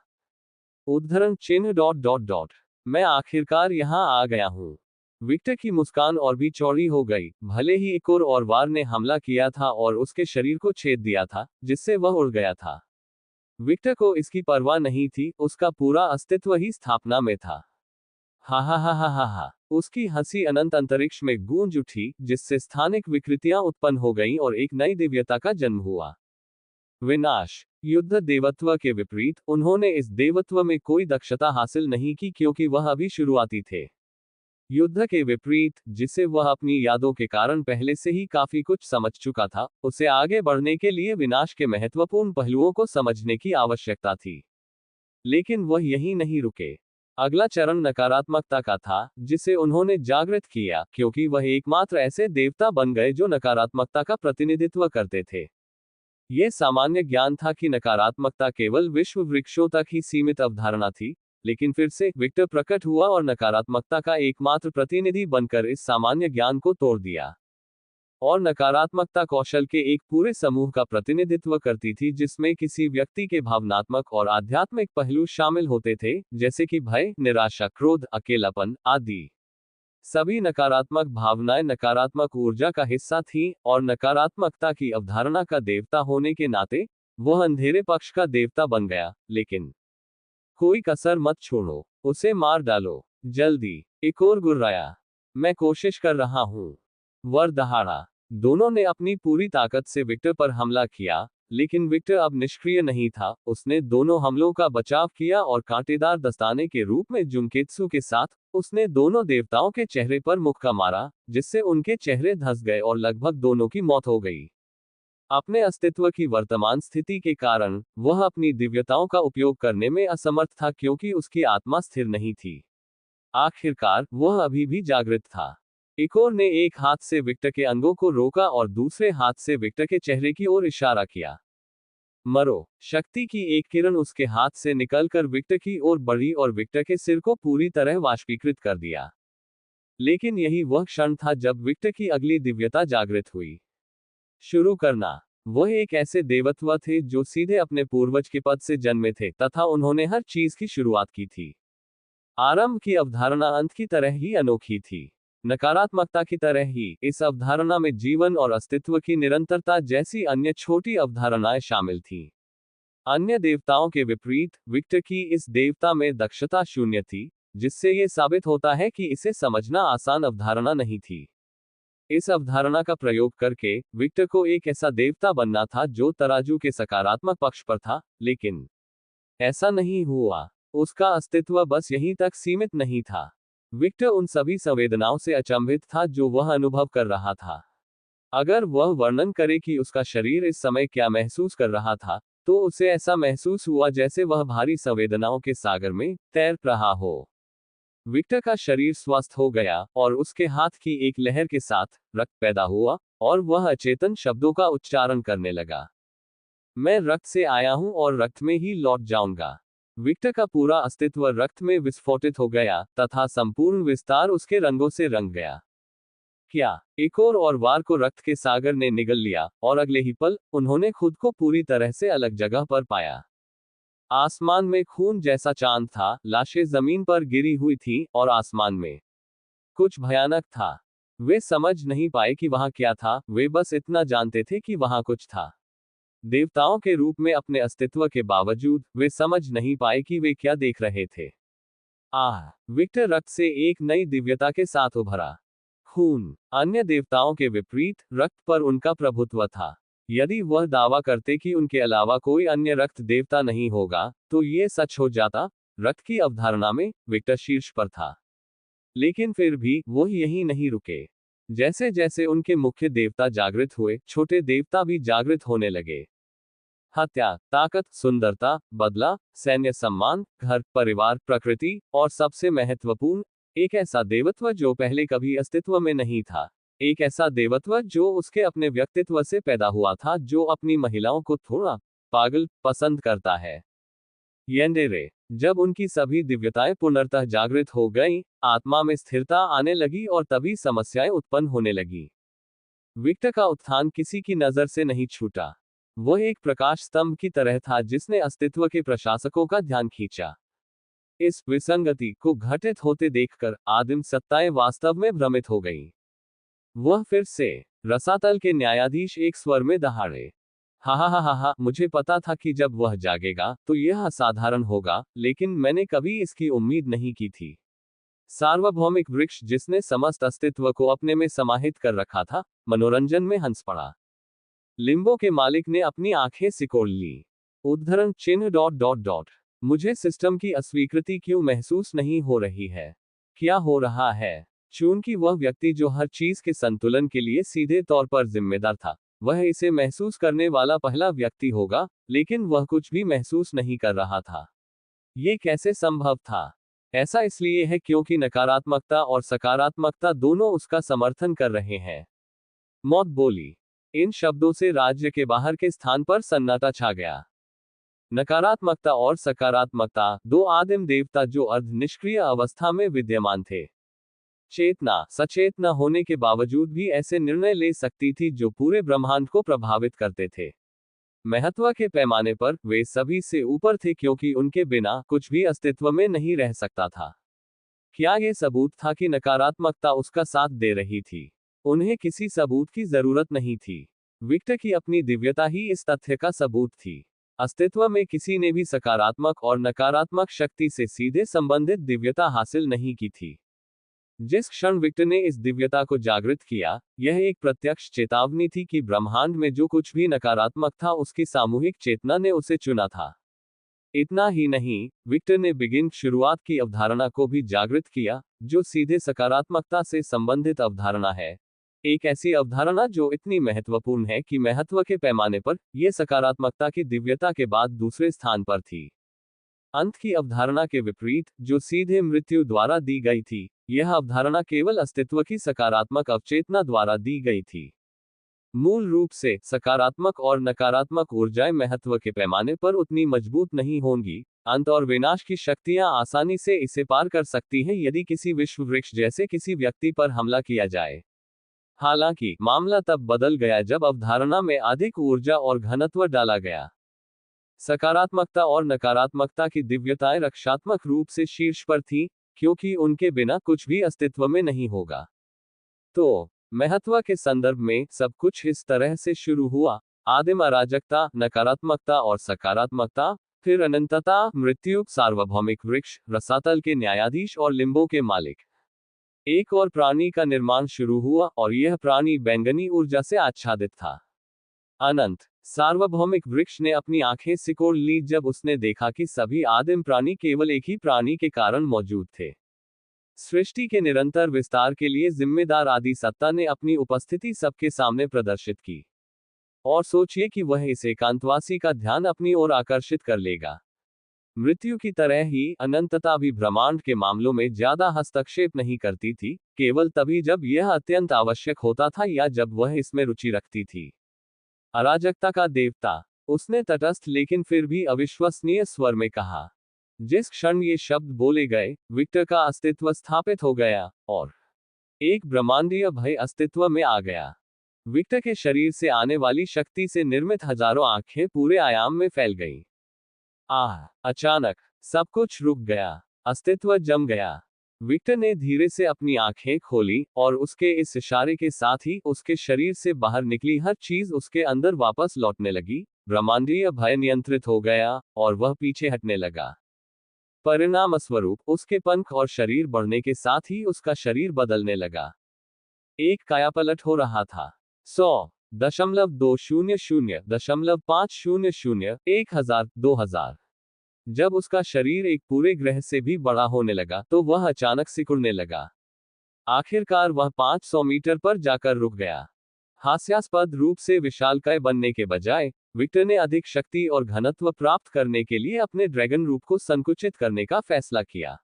उद्धरण चिन्ह ... मैं आखिरकार यहां आ गया हूं। विक्टर की मुस्कान और भी चौड़ी हो गई। भले ही एक और वार ने हमला किया था और उसके शरीर को छेद दिया था, जिससे वह उड़ गया था। विक्टर को इसकी परवाह नहीं थी, उसका पूरा अस्तित्व ही स्थापना में था। हा हा हा हा हा हा। उसकी हंसी अनंत अंतरिक्ष में गूंज उठी, जिससे स्थानिक विकृतियां उत्पन्न हो गईं और एक नई दिव्यता का जन्म हुआ। विनाश। युद्ध देवत्व के विपरीत, उन्होंने इस देवत्व में कोई दक्षता हासिल नहीं की क्योंकि वह अभी शुरुआती थे। युद्ध के विपरीत, जिसे वह अपनी यादों के कारण पहले से ही काफी कुछ समझ चुका था, उसे आगे बढ़ने के लिए विनाश के महत्वपूर्ण पहलुओं को समझने की आवश्यकता थी। लेकिन वह यहीं नहीं रुके। अगला चरण नकारात्मकता का था, जिसे उन्होंने जागृत किया, क्योंकि वह एकमात्र ऐसे देवता बन गए जो नकारात्मकता का प्रतिनिधित्व करते थे। यह सामान्य ज्ञान था कि नकारात्मकता केवल विश्व वृक्षों तक ही सीमित अवधारणा थी, लेकिन फिर से विक्टर प्रकट हुआ और नकारात्मकता का एकमात्र प्रतिनिधि बनकर इस सामान्य ज्ञान को तोड़ दिया। और नकारात्मकता कौशल के एक पूरे समूह का प्रतिनिधित्व करती थी, जिसमें किसी व्यक्ति के भावनात्मक और आध्यात्मिक पहलू शामिल होते थे, जैसे कि भय, निराशा, क्रोध, अकेलापन आदि। सभी नकारात्मक भावनाएं नकारात्मक ऊर्जा का हिस्सा थीं, और नकारात्मकता की अवधारणा का देवता होने के नाते वह अंधेरे पक्ष का देवता बन गया। लेकिन कोई कसर मत छोड़ो, उसे मार डालो, जल्दी। एक और गुर्राया। मैं कोशिश कर रहा हूं। वर दहाड़ा। दोनों ने अपनी पूरी ताकत से विक्टर पर हमला किया, लेकिन विक्टर अब निष्क्रिय नहीं था। उसने दोनों हमलों का बचाव किया और कांटेदार दस्ताने के रूप में जुनकेत्सु के साथ उसने दोनों देवताओं के चेहरे पर मुक्का मारा, जिससे उनके चेहरे धंस गए और लगभग दोनों की मौत हो गई। अपने अस्तित्व की वर्तमान स्थिति के कारण वह अपनी दिव्यताओं का उपयोग करने में असमर्थ था, क्योंकि उसकी आत्मा स्थिर नहीं थी। आखिरकार वह अभी भी जागृत था। इकोर ने एक हाथ से विक्टर के अंगों को रोका और दूसरे हाथ से विक्टर के चेहरे की ओर इशारा किया। मरो। शक्ति की एक किरण उसके हाथ से निकलकर विक्टर की ओर बढ़ी और विक्टर के सिर को पूरी तरह वाष्पीकृत कर दिया। लेकिन यही वह क्षण था जब विक्टर की अगली दिव्यता जागृत हुई। शुरू करना। वह एक ऐसे देवत्व थे जो सीधे अपने पूर्वज के पद से जन्मे थे, तथा उन्होंने हर चीज की शुरुआत की थी। आरंभ की अवधारणा अंत की तरह ही अनोखी थी। नकारात्मकता की तरह ही इस अवधारणा में जीवन और अस्तित्व की निरंतरता जैसी अन्य छोटी अवधारणाएं शामिल थीं। अन्य देवताओं के विपरीत, विक्टर की इस देवता में दक्षता शून्य थी, जिससे यह साबित होता है कि इसे समझना आसान अवधारणा नहीं थी। इस अवधारणा का प्रयोग करके विक्टर को एक ऐसा देवता बनना था जो तराजू के सकारात्मक पक्ष पर था, लेकिन ऐसा नहीं हुआ। उसका अस्तित्व बस यहीं तक सीमित नहीं था। विक्टर उन सभी संवेदनाओं से अचंभित था जो वह अनुभव कर रहा था। अगर वह वर्णन करे कि उसका शरीर इस समय क्या महसूस कर रहा था, तो उसे ऐसा महसूस हुआ जैसे वह भारी संवेदनाओं के सागर में तैर रहा हो। विक्टर का शरीर स्वस्थ हो गया और उसके हाथ की एक लहर के साथ रक्त पैदा हुआ और वह अचेतन शब्दों का उच्चारण करने लगा। मैं रक्त से आया हूं और रक्त में ही लौट जाऊंगा। विक्टर का पूरा अस्तित्व रक्त में विस्फोटित हो गया तथा संपूर्ण विस्तार उसके रंगों से रंग गया। क्या एक और वार को रक्त के सागर ने निगल लिया और अगले ही पल उन्होंने खुद को पूरी तरह से अलग जगह पर पाया। आसमान में खून जैसा चांद था, लाशें जमीन पर गिरी हुई थीं और आसमान में कुछ भयानक था। वे समझ नहीं पाए कि वहां क्या था, वे बस इतना जानते थे कि वहां कुछ था। देवताओं के रूप में अपने अस्तित्व के बावजूद वे समझ नहीं पाए कि वे क्या देख रहे थे। विक्टर रक्त से एक नई दिव्यता के साथ उभरा। खून। अन्य देवताओं के विपरीत रक्त पर उनका प्रभुत्व था। यदि वह दावा करते कि उनके अलावा कोई अन्य रक्त देवता नहीं होगा, तो ये सच हो जाता। रक्त की अवधारणा में विक्टर शीर्ष पर था। लेकिन फिर भी वो यहीं नहीं रुके। जैसे जैसे उनके मुख्य देवता जागृत हुए, छोटे देवता भी जागृत होने लगे। हत्या, ताकत, सुंदरता, बदला, सैन्य सम्मान, घर, परिवार, प्रकृति, और सबसे महत्वपूर्ण, एक ऐसा देवत्व जो पहले कभी अस्तित्व में नहीं था। एक ऐसा देवत्व जो उसके अपने व्यक्तित्व से पैदा हुआ था, जो अपनी महिलाओं को थोड़ा पागल पसंद करता है। येंडेरे। जब उनकी सभी दिव्यताएं पुनर्तः जागृत हो गईं, आत्मा में स्थिरता आने लगी और तभी समस्याएं उत्पन्न होने लगी। विक्टर का उत्थान किसी की नजर से नहीं छूटा। वह एक प्रकाश स्तंभ की तरह था जिसने अस्तित्व के प्रशासकों का ध्यान खींचा। इस विसंगति को घटित होते देखकर आदिम सत्ताएं वास्तव में भ्रमित हो गईं। वह फिर से, रसातल के न्यायाधीश एक स्वर में दहाड़े। हा हा हा हा हा, मुझे पता था कि जब वह जागेगा तो यह असाधारण होगा, लेकिन मैंने कभी इसकी उम्मीद नहीं की थी। सार्वभौमिक वृक्ष जिसने समस्त अस्तित्व को अपने में समाहित कर रखा था, मनोरंजन में हंस पड़ा। लिम्बो के मालिक ने अपनी आंखें सिकोड़ ली। उद्धरण चिन्ह डॉट डॉट डॉट। मुझे सिस्टम की अस्वीकृति क्यों महसूस नहीं हो रही है? क्या हो रहा है? चूंकि वह व्यक्ति जो हर चीज के संतुलन के लिए सीधे तौर पर जिम्मेदार था, वह इसे महसूस करने वाला पहला व्यक्ति होगा, लेकिन वह कुछ भी महसूस नहीं कर रहा था। ये कैसे संभव था? ऐसा इसलिए है क्योंकि नकारात्मकता और सकारात्मकता दोनों उसका समर्थन कर रहे हैं। मौत बोली। इन शब्दों से राज्य के बाहर के स्थान पर सन्नाटा छा गया। नकारात्मकता और सकारात्मकता, दो आदिम देवता जो अर्ध निष्क्रिय अवस्था में विद्यमान थे। चेतना, सचेत न होने के बावजूद भी ऐसे निर्णय ले सकती थी जो पूरे ब्रह्मांड को प्रभावित करते थे। महत्व के पैमाने पर वे सभी से ऊपर थे क्योंकि उनके बिना कुछ भी अस्तित्व में नहीं रह सकता था। क्या यह सबूत था कि नकारात्मकता उसका साथ दे रही थी? उन्हें किसी सबूत की जरूरत नहीं थी। विक्टर की अपनी दिव्यता ही इस तथ्य का सबूत थी। अस्तित्व में किसी ने भी सकारात्मक और नकारात्मक शक्ति से सीधे संबंधित दिव्यता हासिल नहीं की थी। जिस क्षण विक्टर ने इस दिव्यता को जागृत किया, यह एक प्रत्यक्ष चेतावनी थी कि ब्रह्मांड में जो कुछ भी नकारात्मक था उसकी सामूहिक चेतना ने उसे चुना था। इतना ही नहीं, विक्टर ने बिगिन शुरुआत की अवधारणा को भी जागृत किया, जो सीधे सकारात्मकता से संबंधित अवधारणा है। एक ऐसी अवधारणा जो इतनी महत्वपूर्ण है कि महत्व के पैमाने पर यह सकारात्मकता की दिव्यता के बाद दूसरे स्थान पर थी। अंत की अवधारणा के विपरीत, जो सीधे मृत्यु द्वारा दी गई थी, यह अवधारणा केवल अस्तित्व की सकारात्मक अवचेतना द्वारा दी गई थी। मूल रूप से, सकारात्मक और नकारात्मक ऊर्जाएं महत्व के पैमाने पर उतनी मजबूत नहीं होंगी। अंत और विनाश की शक्तियां आसानी से इसे पार कर सकती हैं यदि किसी विश्व वृक्ष जैसे किसी व्यक्ति पर हमला किया जाए। हालांकि, मामला तब बदल गया जब अवधारणा में अधिक ऊर्जा और घनत्व डाला गया। सकारात्मकता और नकारात्मकता की दिव्यताएं रक्षात्मक रूप से शीर्ष पर थीं, क्योंकि उनके बिना कुछ भी अस्तित्व में नहीं होगा। तो, महत्व के संदर्भ में, सब कुछ इस तरह से शुरू हुआ। आदिम अराजकता, नकारात्मकता और सकारात्मकता, फिर अनंतता, मृत्यु, सार्वभौमिक वृक्ष, रसातल के न्यायाधीश और लिम्बो के मालिक। एक और प्राणी का निर्माण शुरू हुआ, और यह प्राणी बैंगनी ऊर्जा से आच्छादित था। अनंत। सार्वभौमिक वृक्ष ने अपनी आंखें सिकोड़ ली जब उसने देखा कि सभी आदिम प्राणी केवल एक ही प्राणी के कारण मौजूद थे। सृष्टि के निरंतर विस्तार के लिए जिम्मेदार आदि सत्ता ने अपनी उपस्थिति सबके सामने प्रदर्शित की। और सोचिए कि वह इस एकांतवासी का ध्यान अपनी ओर आकर्षित कर लेगा। मृत्यु की तरह ही अनंतता भी ब्रह्मांड के मामलों में ज्यादा हस्तक्षेप नहीं करती थी, केवल तभी जब यह अत्यंत आवश्यक होता था या जब वह इसमें रुचि रखती थी। अराजकता का देवता, उसने तटस्थ लेकिन फिर भी अविश्वसनीय स्वर में कहा। जिस क्षण ये शब्द बोले गए, विक्टर का अस्तित्व स्थापित हो गया, और एक ब्रह्मांडीय भय अस्तित्व में आ गया। विक्टर के शरीर से आने वाली शक्ति से निर्मित हजारों आंखें पूरे आयाम में फैल गईं। अचानक, सब कुछ रुक गया। अस्तित्व जम गया। विक्टर ने धीरे से अपनी आंखें खोली, और उसके इस इशारे के साथ ही उसके शरीर से बाहर निकली हर चीज उसके अंदर वापस लौटने लगी। ब्रह्मांडीय भय नियंत्रित हो गया, और वह पीछे हटने लगा। परिणामस्वरूप, उसके पंख और शरीर बढ़ने के साथ ही उसका शरीर बदलने लगा। एक कायापलट हो रहा था। 100.200.500 1000 2000। जब उसका शरीर एक पूरे ग्रह से भी बड़ा होने लगा तो वह अचानक सिकुड़ने लगा। आखिरकार वह 500 मीटर पर जाकर रुक गया। हास्यास्पद रूप से विशालकाय बनने के बजाय, विक्टर ने अधिक शक्ति और घनत्व प्राप्त करने के लिए अपने ड्रैगन रूप को संकुचित करने का फैसला किया।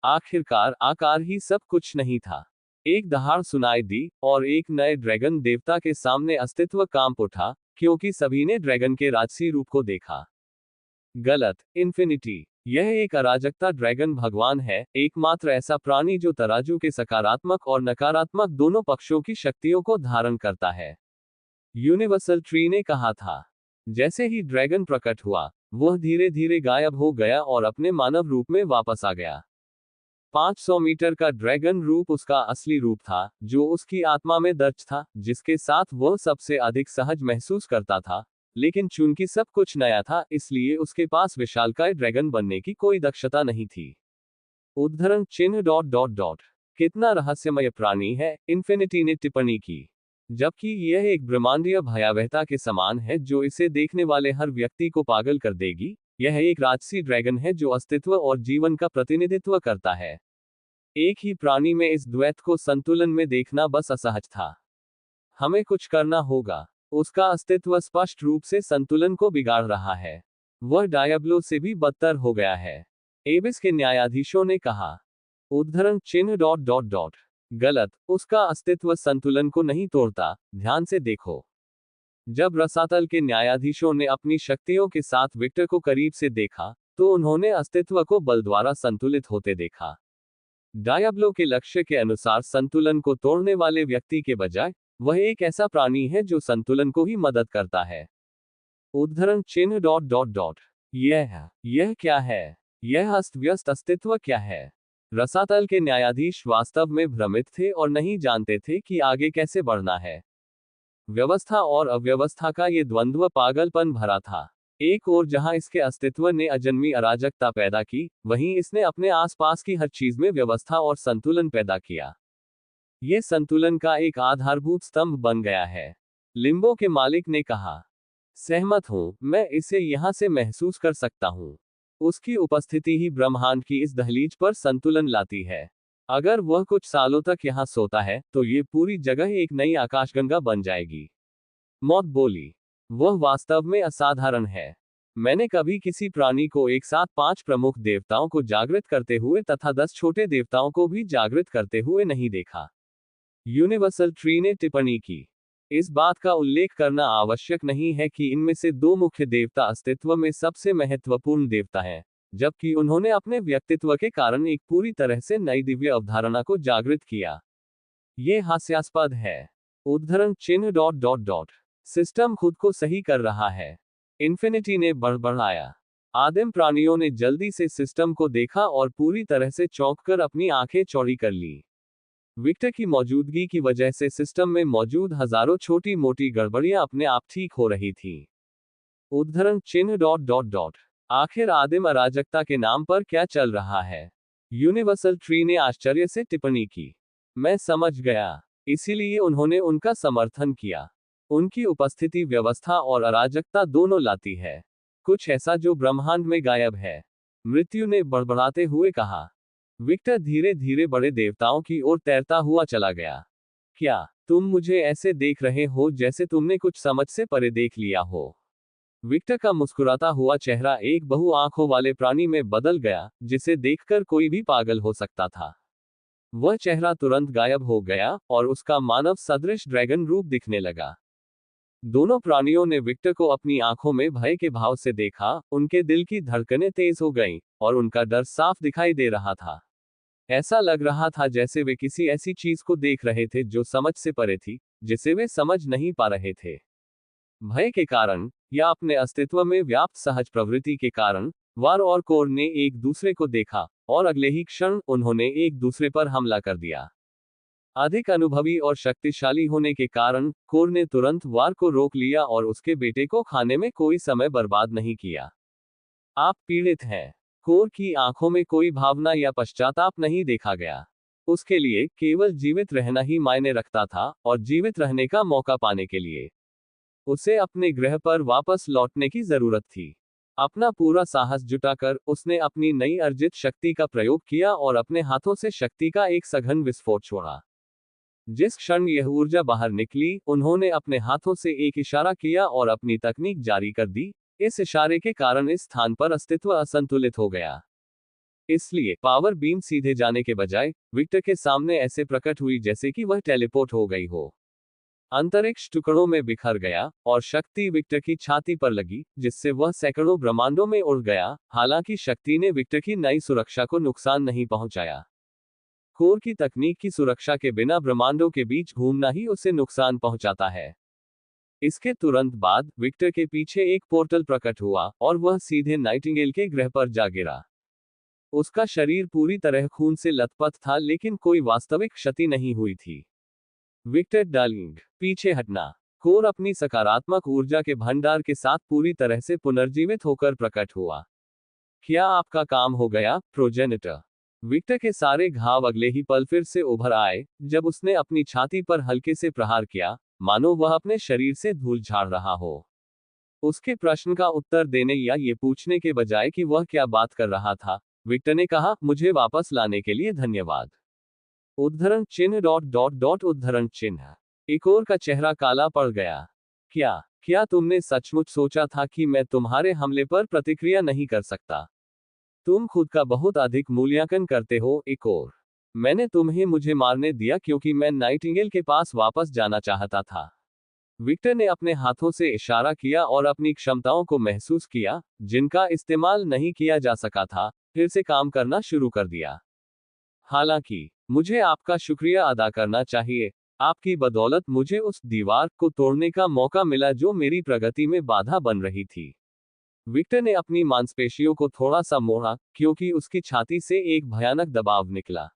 आखिरकार, आकार ही सब कुछ नहीं था। एक दहाड़ सुनाई दी, और एक नए ड्रैगन देवता के सामने अस्तित्व कांप उठा, क्योंकि सभी ने ड्रैगन के राजसी रूप को देखा। गलत। इन्फिनिटी। यह एक अराजकता ड्रैगन भगवान है, एकमात्र ऐसा प्राणी जो तराजू के सकारात्मक और नकारात्मक दोनों पक्षों की शक्तियों को धारण करता है। यूनिवर्सल ट्री ने कहा था। जैसे ही ड्रैगन प्रकट हुआ, वह धीरे धीरे गायब हो गया और अपने मानव रूप में वापस आ गया। 500 मीटर का ड्रैगन रूप उसका असली रूप था, जो उसकी आत्मा में दर्ज था, जिसके साथ वह सबसे अधिक सहज महसूस करता था। लेकिन चूंकि सब कुछ नया था, इसलिए उसके पास विशालकाय ड्रैगन बनने की कोई दक्षता नहीं थी। उद्धरण चिन्ह डॉट डॉट डॉट कितना रहस्यमय प्राणी है, इन्फिनिटी ने टिप्पणी की। जबकि यह एक ब्रह्मांडीय भयावहता के समान है जो इसे देखने वाले हर व्यक्ति को पागल कर देगी। यह एक राजसी ड्रैगन है जो अस्तित्व और जीवन का प्रतिनिधित्व करता है। एक ही प्राणी में इस द्वैत को संतुलन में देखना बस असहज था। हमें कुछ करना होगा। उसका अस्तित्व स्पष्ट रूप से संतुलन को बिगाड़ रहा है। वह डायब्लो से भी बदतर हो गया है, एबिस के न्यायाधीशों ने कहा। उद्धरण चिन्ह डॉट डॉट डॉट गलत, उसका अस्तित्व संतुलन को नहीं तोड़ता, ध्यान से देखो। जब रसातल के न्यायाधीशों ने अपनी शक्तियों के साथ विक्टर को करीब से देखा, तो उन्होंने अस्तित्व को बल द्वारा संतुलित होते देखा। डायब्लो के लक्ष्य के अनुसार संतुलन को तोड़ने वाले व्यक्ति के बजाय, वह एक ऐसा प्राणी है जो संतुलन को ही मदद करता है। उद्धरण चिन्ह डॉट डॉट डॉट यह क्या है? यह अस्त व्यस्त अस्तित्व क्या है? रसातल के न्यायाधीश वास्तव में भ्रमित थे और नहीं जानते थे कि आगे कैसे बढ़ना है। व्यवस्था और अव्यवस्था का ये द्वंद्व पागलपन भरा था। एक ओर जहां इसके अस्तित्व ने अजन्मी अराजकता पैदा की, वहीं इसने अपने आसपास की हर चीज में व्यवस्था और संतुलन पैदा किया। ये संतुलन का एक आधारभूत स्तंभ बन गया है। लिम्बो के मालिक ने कहा, सहमत हूं, मैं इसे यहां से महसूस कर सकता हूं। उसकी उपस्थिति ही ब्रह्मांड की इस दहलीज पर संतुलन लाती है। अगर वह कुछ सालों तक यहां सोता है, तो ये पूरी जगह एक नई आकाशगंगा बन जाएगी। मौत बोली, वह वास्तव में असाधारण है। मैंने कभी किसी प्राणी को एक साथ 5 प्रमुख देवताओं को जागृत करते हुए तथा 10 छोटे देवताओं को भी जागृत करते हुए नहीं देखा। यूनिवर्सल ट्री ने टिप्पणी की। इस बात का उल्लेख करना आवश्यक नहीं है कि इनमें से 2 मुख्य देवता अस्तित्व में सबसे महत्वपूर्ण देवता हैं, जबकि उन्होंने अपने व्यक्तित्व के कारण एक पूरी तरह से नई दिव्य अवधारणा को जागृत किया। ये हास्यास्पद है। उद्धरण चिन्ह डॉट डॉट डॉट सिस्टम खुद को सही कर रहा है, इन्फिनिटी ने बड़बड़ाया। आदिम प्राणियों ने जल्दी से सिस्टम को देखा और पूरी तरह से चौंककर अपनी आंखें चौड़ी कर ली। विक्टर की मौजूदगी की वजह से सिस्टम में मौजूद हजारों छोटी मोटी गड़बड़ियां अपने आप ठीक हो रही थी। उद्धरण चिन्ह डॉट डॉट डॉट आखिर आदिम अराजकता के नाम पर क्या चल रहा है? यूनिवर्सल ट्री ने आश्चर्य से टिप्पणी की। मैं समझ गया, इसीलिए उन्होंने उनका समर्थन किया। उनकी उपस्थिति व्यवस्था और अराजकता दोनों लाती है, कुछ ऐसा जो ब्रह्मांड में गायब है। मृत्यु ने बड़बड़ाते हुए कहा। विक्टर धीरे धीरे बड़े देवताओं की ओर तैरता हुआ चला गया। क्या तुम मुझे ऐसे देख रहे हो जैसे तुमने कुछ समझ से परे देख लिया हो? विक्टर का मुस्कुराता हुआ चेहरा एक बहु आंखों वाले प्राणी में बदल गया, जिसे देखकर कोई भी पागल हो सकता था। वह चेहरा तुरंत गायब हो गया और उसका मानव सदृश ड्रैगन रूप दिखने लगा। दोनों प्राणियों ने विक्टर को अपनी आंखों में भय के भाव से देखा। उनके दिल की धड़कनें तेज हो गईं और उनका डर साफ दिखाई दे रहा था। ऐसा लग रहा था जैसे वे किसी ऐसी चीज को देख रहे थे जो समझ से परे थी, जिसे वे समझ नहीं पा रहे थे। भय के कारण या अपने अस्तित्व में व्याप्त सहज प्रवृत्ति के कारण वार और कोर ने एक दूसरे को देखा और अगले ही क्षण उन्होंने एक दूसरे पर हमला कर दिया। अधिक अनुभवी और शक्तिशाली होने के कारण कोर ने तुरंत वार को रोक लिया और उसके बेटे को खाने में कोई समय बर्बाद नहीं किया। आप पीड़ित हैं। कोर की आंखों में कोई भावना या पश्चाताप नहीं देखा गया। उसके लिए केवल जीवित रहना ही मायने रखता था और जीवित रहने का मौका पाने के लिए उसे अपने ग्रह पर वापस लौटने की जरूरत थी। अपना पूरा साहस जुटाकर उसने अपनी नई अर्जित शक्ति का प्रयोग किया और अपने हाथों से शक्ति का एक सघन विस्फोट छोड़ा। जिस क्षण यह ऊर्जा बाहर निकली, उन्होंने अपने हाथों से एक इशारा किया और अपनी तकनीक जारी कर दी। इस इशारे के कारण इस स्थान पर अस्तित्व असंतुलित हो गया। इसलिए पावर बीम सीधे जाने के बजाय विक्टर के सामने ऐसे प्रकट हुई जैसे कि वह टेलीपोर्ट हो गई हो। अंतरिक्ष टुकड़ों में बिखर गया और शक्ति विक्टर की छाती पर लगी, जिससे वह सैकड़ों ब्रह्मांडों में उड़ गया। हालांकि शक्ति ने विक्टर की नई सुरक्षा को नुकसान नहीं पहुंचाया। कोर की तकनीक की सुरक्षा के बिना ब्रह्मांडों के बीच घूमना ही उसे नुकसान पहुंचाता है। इसके तुरंत बाद विक्टर के पीछे एक पोर्टल प्रकट हुआ और वह सीधे नाइटिंगेल के ग्रह पर जा गिरा। उसका शरीर पूरी तरह खून से लथपथ था, लेकिन कोई वास्तविक क्षति नहीं हुई थी। विक्टर डार्लिंग, पीछे हटना। कोर अपनी सकारात्मक ऊर्जा के भंडार के साथ पूरी तरह से पुनर्जीवित होकर प्रकट हुआ। क्या आपका काम हो गया, प्रोजेनिटर? विक्टर के सारे घाव अगले ही पल फिर से उभर आए, जब उसने अपनी छाती पर हल्के से प्रहार किया, मानो वह अपने शरीर से धूल झाड़ रहा हो। उसके प्रश्न का उत्तर देने या ये पूछने के बजाय कि वह क्या बात कर रहा था, विक्टर ने कहा, मुझे वापस लाने के लिए धन्यवाद। उद्धरण चिन्ह डॉट डॉट डॉट उद्धरण चिन्ह। इकोर का चेहरा काला पड़ गया। क्या तुमने सचमुच सोचा था कि मैं तुम्हारे हमले पर प्रतिक्रिया नहीं कर सकता? तुम खुद का बहुत अधिक मूल्यांकन करते हो, इकोर। मैंने तुम्हें मुझे मारने दिया क्योंकि मैं नाइटिंगेल के पास वापस जाना चाहता था। विक्टर ने अपने हाथों से इशारा किया और अपनी क्षमताओं को महसूस किया, जिनका इस्तेमाल नहीं किया जा सका था, फिर से काम करना शुरू कर दिया। हालांकि मुझे आपका शुक्रिया अदा करना चाहिए। आपकी बदौलत मुझे उस दीवार को तोड़ने का मौका मिला जो मेरी प्रगति में बाधा बन रही थी। विक्टर ने अपनी मांसपेशियों को थोड़ा सा मोड़ा, क्योंकि उसकी छाती से एक भयानक दबाव निकला।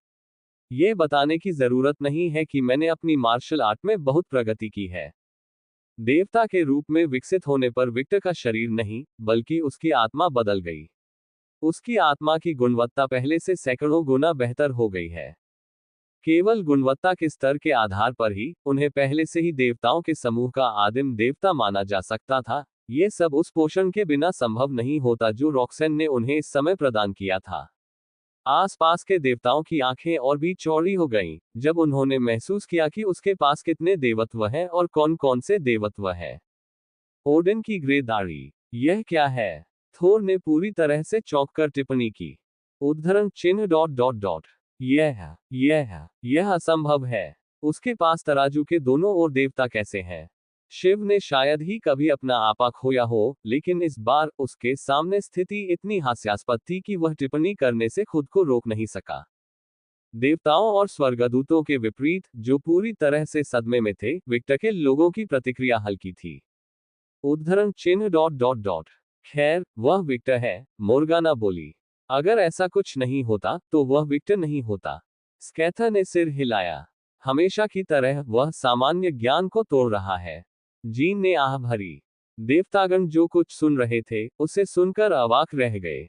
यह बताने की जरूरत नहीं है कि मैंने अपनी मार्शल आर्ट में बहुत प्रगति की है। देवता के रूप में विकसित होने पर विक्टर का शरीर नहीं, बल्कि उसकी आत्मा बदल गई। उसकी आत्मा की गुणवत्ता पहले से सैकड़ों गुना बेहतर हो गई है। केवल गुणवत्ता के स्तर के आधार पर ही उन्हें पहले से ही देवताओं के समूह का आदिम देवता माना जा सकता था। ये सब उस पोषण के बिना संभव नहीं होता जो रॉक्सेन ने उन्हें इस समय प्रदान किया था। आसपास के देवताओं की आंखें और भी चौड़ी हो गईं, जब उन्होंने महसूस किया कि उसके पास कितने देवत्व हैं और कौन कौन से देवत्व हैं। ओडिन की ग्रे दाढ़ी, यह क्या है? थोर ने पूरी तरह से चौंक कर टिप्पणी की। उद्धरण चिन्ह डॉट डॉट डॉट। यह असंभव है। उसके पास तराजू के दोनों ओर देवता कैसे हैं? शिव ने शायद ही कभी अपना आपा खोया हो, लेकिन इस बार उसके सामने स्थिति इतनी हास्यास्पद थी कि वह टिप्पणी करने से खुद को रोक नहीं सका। देवताओं और स्वर्गदूतों के विपरीत, जो पूरी तरह से सदमे में थे, विक्टर के लोगों की प्रतिक्रिया हल्की थी। उद्धरण चिन्ह डॉट डॉट डॉट। खैर, वह विक्टर है, मोर्गाना बोली। अगर ऐसा कुछ नहीं होता, तो वह विक्टर नहीं होता। स्कैथर ने सिर हिलाया। हमेशा की तरह वह सामान्य ज्ञान को तोड़ रहा है। जीन ने आह भरी। देवतागण जो कुछ सुन रहे थे, उसे सुनकर अवाक रह गए।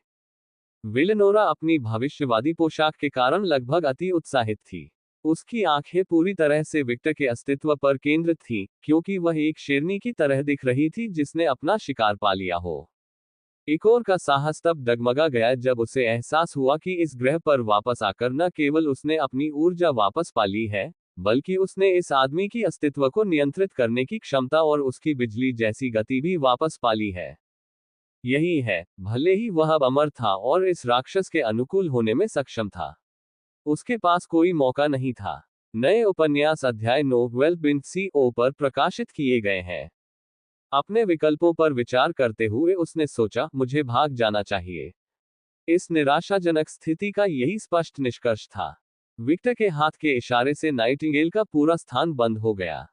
विलेनोरा अपनी भविष्यवादी पोशाक के कारण लगभग अति उत्साहित थी। उसकी आंखें पूरी तरह से विक्टर के अस्तित्व पर केंद्रित थीं, क्योंकि वह एक शेरनी की तरह दिख रही थी जिसने अपना शिकार पा लिया हो। इकोर का साहस तब डगमगा गया जब उसे एहसास हुआ कि इस ग्रह पर वापस आकर न केवल उसने अपनी ऊर्जा वापस पा ली है, बल्कि उसने इस आदमी की अस्तित्व को नियंत्रित करने की क्षमता और उसकी बिजली जैसी गति भी वापस पा ली है। यही है, भले ही वह अब अमर था और इस राक्षस के अनुकूल होने में सक्षम था, उसके पास कोई मौका नहीं था। नए उपन्यास अध्याय 9 पर प्रकाशित किए गए हैं। अपने विकल्पों पर विचार करते हुए उसने सोचा, मुझे भाग जाना चाहिए। इस निराशाजनक स्थिति का यही स्पष्ट निष्कर्ष था। विक्टर के हाथ के इशारे से नाइटिंगेल का पूरा स्थान बंद हो गया।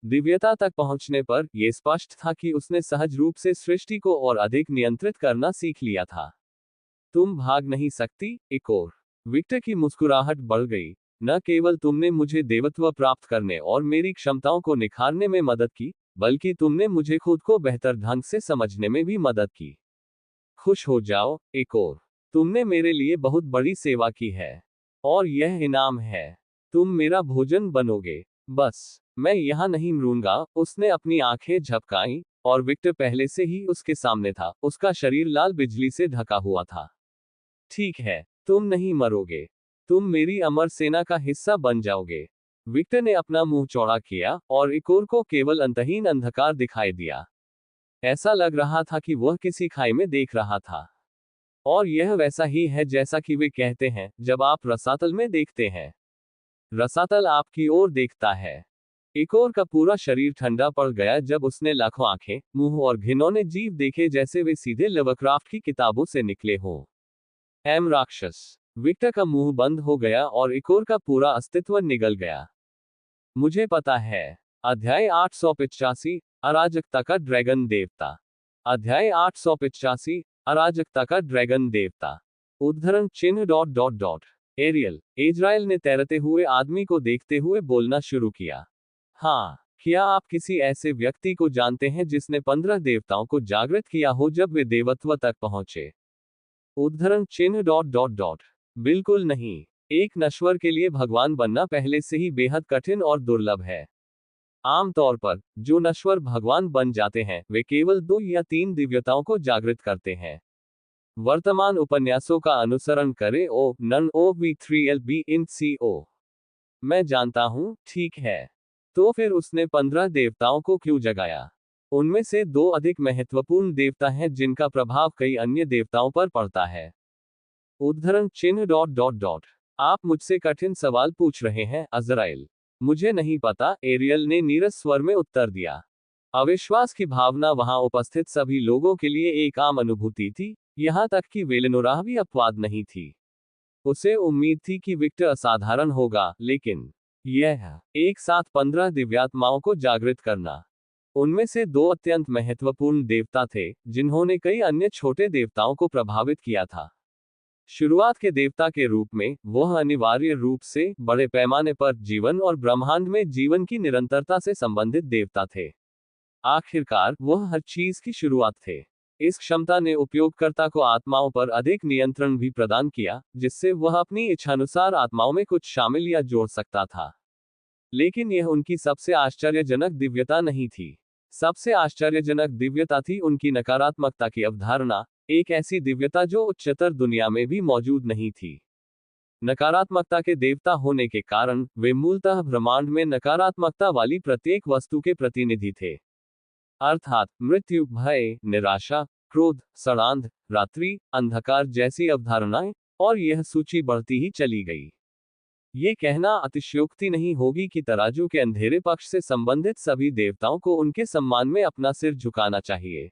दिव्यता तक पहुंचने पर यह स्पष्ट था कि उसने सहज रूप से सृष्टि को और अधिक नियंत्रित करना सीख लिया था। तुम भाग नहीं सकती, इकोर। विक्टर की मुस्कुराहट बढ़ गई। न केवल तुमने मुझे देवत्व प्राप्त करने और मेरी क्षमताओं को निखारने में मदद की, बल्कि तुमने मुझे खुद को बेहतर ढंग से समझने में भी मदद की। खुश हो जाओ, इकोर। तुमने मेरे लिए बहुत बड़ी सेवा की है। और यह इनाम है। तुम मेरा भोजन बनोगे। बस, मैं यहां नहीं मरूंगा। उसने अपनी आंखें झपकाईं, और विक्टर पहले से ही उसके सामने था। उसका शरीर लाल बिजली से ढका हुआ था। ठीक है, तुम नहीं मरोगे। तुम मेरी अमर सेना का हिस्सा बन जाओगे। विक्टर ने अपना मुंह चौड़ा किया, और इकोर को केवल अंतहीन अंधकार दिखाई दिया। ऐसा लग रहा था कि वह किसी खाई में देख रहा था। और यह वैसा ही है जैसा कि वे कहते हैं, जब आप रसातल में देखते हैं। रसातल आपकी ओर देखता है। इकोर का पूरा शरीर ठंडा पड़ गया जब उसने लाखों आंखें, मुंह और घिनौने जीव देखे जैसे वे सीधे लवक्राफ्ट की किताबों से निकले हों। एम राक्षस। विक्टर का मुंह बंद हो गया और इकोर का पूरा अस्तित्व निगल गया। मुझे पता है। अध्याय 885। अराजकता का ड्रैगन देवता। अध्याय 885, अराजकता का ड्रैगन देवता। उद्धरण चिन्ह dot dot dot. Ariel, Israel ने तैरते हुए आदमी को देखते हुए बोलना शुरू किया। हाँ, क्या आप किसी ऐसे व्यक्ति को जानते हैं जिसने 15 देवताओं को जागृत किया हो जब वे देवत्व तक पहुंचे? उद्धरण चिन्ह डॉट डॉट डॉट। बिल्कुल नहीं। एक नश्वर के लिए भगवान बनना पहले से ही बेहद कठिन और दुर्लभ है। आमतौर पर जो नश्वर भगवान बन जाते हैं वे केवल 2 या 3 दिव्यताओं को जागृत करते हैं। वर्तमान उपन्यासों का अनुसरण करें। ओ नन ओ V3LB इन CO। मैं जानता हूं, ठीक है। तो फिर उसने 15 देवताओं को क्यों जगाया? उनमें से 2 अधिक महत्वपूर्ण देवता हैं जिनका प्रभाव कई अन्य देवताओं पर पड़ता है। उद्धरण चिन्ह डॉट डॉट डॉट। आप मुझसे कठिन सवाल पूछ रहे हैं, अज़राइल। मुझे नहीं पता, एरियल ने नीरस स्वर में उत्तर दिया। अविश्वास की भावना वहां उपस्थित सभी लोगों के लिए एक आम अनुभूति थी, यहां तक कि वेलेनोरा भी अपवाद नहीं थी। उसे उम्मीद थी कि विक्टर असाधारण होगा, लेकिन यह एक साथ 15 दिव्यात्माओं को जागृत करना। उनमें से 2 अत्यंत महत्वपूर्ण देवता थे, जिन्होंने कई अन्य छोटे देवताओं को प्रभावित किया था। शुरुआत के देवता के रूप में, वह अनिवार्य रूप से बड़े पैमाने पर जीवन और ब्रह्मांड में जीवन की निरंतरता से संबंधित देवता थे। आखिरकार, वह हर चीज की शुरुआत थे। इस क्षमता ने उपयोगकर्ता को आत्माओं पर अधिक नियंत्रण भी प्रदान किया, जिससे वह अपनी इच्छानुसार आत्माओं में कुछ शामिल या जोड़ सकता था। लेकिन यह उनकी सबसे आश्चर्यजनक दिव्यता नहीं थी। सबसे आश्चर्यजनक दिव्यता थी उनकी नकारात्मकता की अवधारणा, एक ऐसी दिव्यता जो उच्चतर दुनिया में भी मौजूद नहीं थी। नकारात्मकता के देवता होने के कारण वे मूलतः ब्रह्मांड में नकारात्मकता वाली प्रत्येक वस्तु के प्रतिनिधि थे। अर्थात मृत्यु, भय, निराशा, क्रोध, षड्यंत्र, रात्रि, अंधकार जैसी अवधारणाएं, और यह सूची बढ़ती ही चली गई। ये कहना अतिशयोक्ति नहीं होगी कि तराजू के अंधेरे पक्ष से संबंधित सभी देवताओं को उनके सम्मान में अपना सिर झुकाना चाहिए।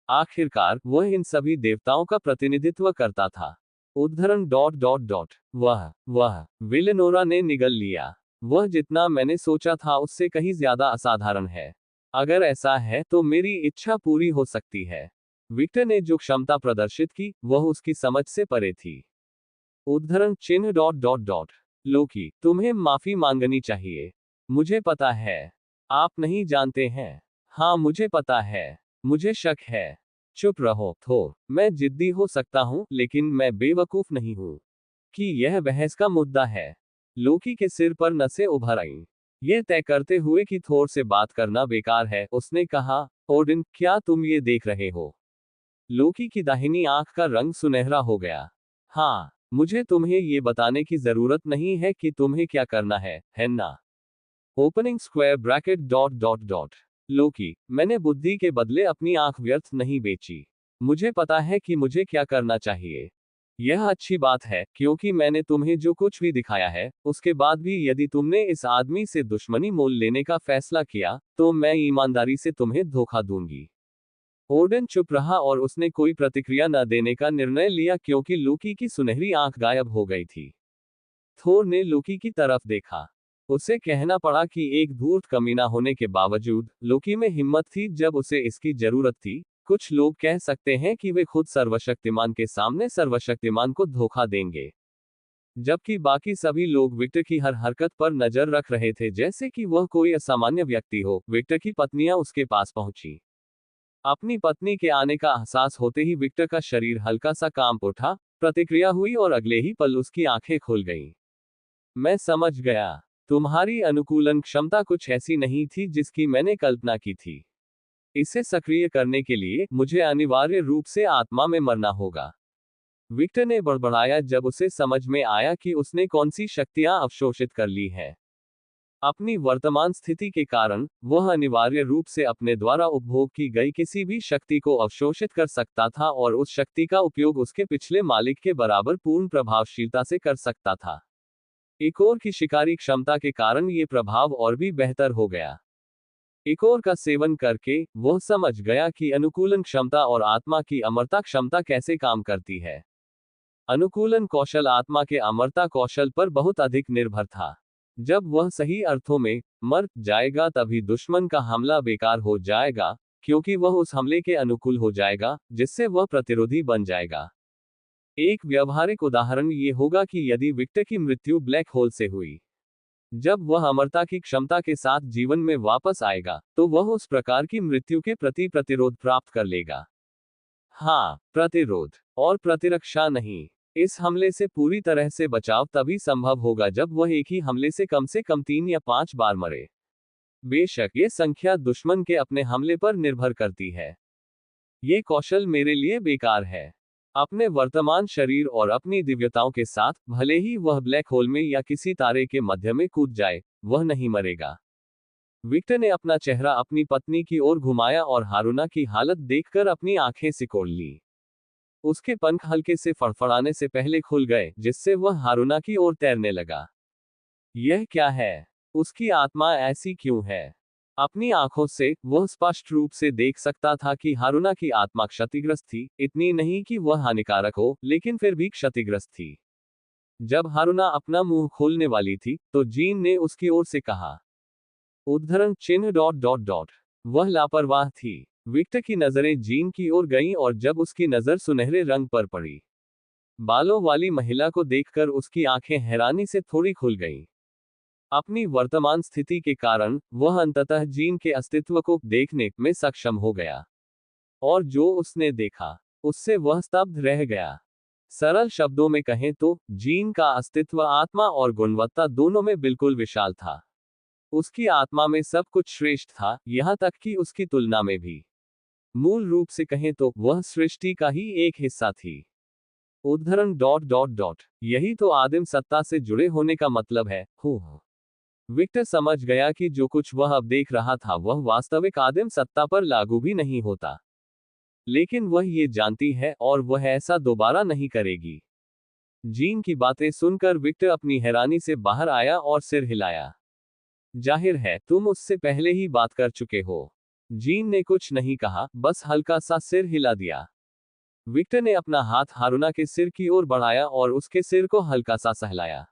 आखिरकार, वह इन सभी देवताओं का प्रतिनिधित्व करता था। उद्धरण डॉट डॉट डॉट। वह वेलेनोरा ने निगल लिया। वह जितना मैंने सोचा था उससे कहीं ज्यादा असाधारण है। अगर ऐसा है तो मेरी इच्छा पूरी हो सकती है। विक्टर ने जो क्षमता प्रदर्शित की, वह उसकी समझ से परे थी। उद्धरण चिन्ह डॉट डॉट डॉट। लोकी, तुम्हें माफी मांगनी चाहिए। मुझे पता है। आप नहीं जानते हैं। हाँ, मुझे पता है। मुझे शक है। चुप रहो, थोर। मैं जिद्दी हो सकता हूं, लेकिन मैं बेवकूफ नहीं हूं। कि यह बहस का मुद्दा है। लोकी के सिर पर नसें उभर आईं। यह तय करते हुए कि थोर से बात करना बेकार है, उसने कहा, ओडिन, क्या तुम ये देख रहे हो? लोकी की दाहिनी आंख का रंग सुनहरा हो गया। हाँ, मुझे तुम्हें ये बताने की जरूरत नहीं है कि तुम्हें क्या करना है ना? Opening square bracket dot dot dot. लोकी, मैंने बुद्धि के बदले अपनी आंख व्यर्थ नहीं बेची। मुझे पता है कि मुझे क्या करना चाहिए। यह अच्छी बात है, क्योंकि मैंने तुम्हें जो कुछ भी दिखाया है, उसके बाद भी यदि तुमने इस आदमी से दुश्मनी मोल लेने का फैसला किया, तो मैं ईमानदारी से तुम्हें धोखा दूंगी। ओडेन चुप रहा और उसने कोई प्रतिक्रिया न देने का निर्णय लिया क्योंकि लोकी की सुनहरी आंख गायब हो गई थी। थोर ने लोकी की तरफ देखा। उसे कहना पड़ा कि एक धूर्त कमीना होने के बावजूद, लोकी में हिम्मत थी जब उसे इसकी जरूरत थी। कुछ लोग कह सकते हैं कि वे खुद सर्वशक्तिमान के सामने सर्वशक्तिमान को धोखा देंगे, जबकि बाकी सभी लोग विक्टर की हर हरकत पर नजर रख रहे थे जैसे कि वह कोई असामान्य व्यक्ति हो। विक्टर की पत्नियां उसके पास पहुंची। अपनी पत्नी के आने का एहसास होते ही विक्टर का शरीर हल्का सा कांप उठा, प्रतिक्रिया हुई और अगले ही पल उसकी आंखें खुल गईं। मैं समझ गया। तुम्हारी अनुकूलन क्षमता कुछ ऐसी नहीं थी जिसकी मैंने कल्पना की थी। इसे सक्रिय करने के लिए मुझे अनिवार्य रूप से आत्मा में मरना होगा। विक्टर ने बड़बड़ाया जब उसे समझ में आया कि उसने कौन सी शक्तियां अवशोषित कर ली हैं। अपनी वर्तमान स्थिति के कारण, वह अनिवार्य रूप से अपने द्वारा उपभोग की गई किसी भी शक्ति को अवशोषित कर सकता था और उस शक्ति का उपयोग उसके पिछले मालिक के बराबर पूर्ण प्रभावशीलता से कर सकता था। इकोर की शिकारी क्षमता के कारण ये प्रभाव और भी बेहतर हो गया। इकोर का सेवन करके, वह समझ गया कि अनुकूलन क्षमता और आत्मा की अमरता क्षमता कैसे काम करती है। अनुकूलन कौशल आत्मा के अमरता कौशल पर बहुत अधिक निर्भर था। जब वह सही अर्थों में मर जाएगा तभी दुश्मन का हमला बेकार हो जाएगा, क्योंकि वह उस हमले के अनुकूल हो जाएगा जिससे वह प्रतिरोधी बन जाएगा। एक व्यावहारिक उदाहरण ये होगा कि यदि विक्टर की मृत्यु ब्लैक होल से हुई, जब वह अमरता की क्षमता के साथ जीवन में वापस आएगा, तो वह उस प्रकार की मृत्यु के प्रति प्रतिरोध प्राप्त कर लेगा। हाँ, प्रतिरोध और प्रतिरक्षा नहीं। इस हमले से पूरी तरह से बचाव तभी संभव होगा जब वह एक ही हमले से कम 3 या 5 बार मरे। बेशक ये संख्या दुश्मन के अपने हमले पर निर्भर करती है। ये कौशल मेरे लिए बेकार है। अपने वर्तमान शरीर और अपनी दिव्यताओं के साथ, भले ही वह ब्लैक होल में या किसी तारे के मध्य में कूद जाए, वह नहीं मरेगा। विक्टर ने अपना चेहरा अपनी पत्नी की ओर घुमाया और हारूना की हालत देखकर अपनी आंखें सिकोड़ ली। उसके पंख हल्के से फड़फड़ाने से पहले खुल गए, जिससे वह हारूना की ओर तैरने लगा। यह क्या है? उसकी आत्मा ऐसी क्यों है? अपनी आंखों से वह स्पष्ट रूप से देख सकता था कि हारूना की आत्मा क्षतिग्रस्त थी, इतनी नहीं कि वह हानिकारक हो, लेकिन फिर भी क्षतिग्रस्त थी। जब हारूना अपना मुंह खोलने वाली थी, तो जीन ने उसकी ओर से कहा, उद्धरण चिन्ह ... वह लापरवाह थी। विक्टर की नजरें जीन की ओर गईं और जब उसकी नजर सुनहरे रंग पर पड़ी, बालों वाली महिला को देखकर उसकी आंखें हैरानी से थोड़ी खुल गईं। अपनी वर्तमान स्थिति के कारण वह अंततः जीन के अस्तित्व को देखने में सक्षम हो गया, और जो उसने देखा उससे वह स्तब्ध रह गया। सरल शब्दों में कहें तो जीन का अस्तित्व आत्मा और गुणवत्ता दोनों में बिल्कुल विशाल था। उसकी आत्मा में सब कुछ श्रेष्ठ था, यहां तक कि उसकी तुलना में भी। मूल रूप से कहें तो वह सृष्टि का ही एक हिस्सा थी। उद्धरण ... यही तो आदिम सत्ता से जुड़े होने का मतलब है। विक्टर समझ गया कि जो कुछ वह अब देख रहा था वह वास्तविक आदिम सत्ता पर लागू भी नहीं होता, लेकिन वह ये जानती है और वह ऐसा दोबारा नहीं करेगी। जीन की बातें सुनकर विक्टर अपनी हैरानी से बाहर आया और सिर हिलाया। जाहिर है तुम उससे पहले ही बात कर चुके हो। जीन ने कुछ नहीं कहा, बस हल्का सा सिर हिला दिया। विक्टर ने अपना हाथ हारूना के सिर की ओर बढ़ाया और उसके सिर को हल्का सा सहलाया।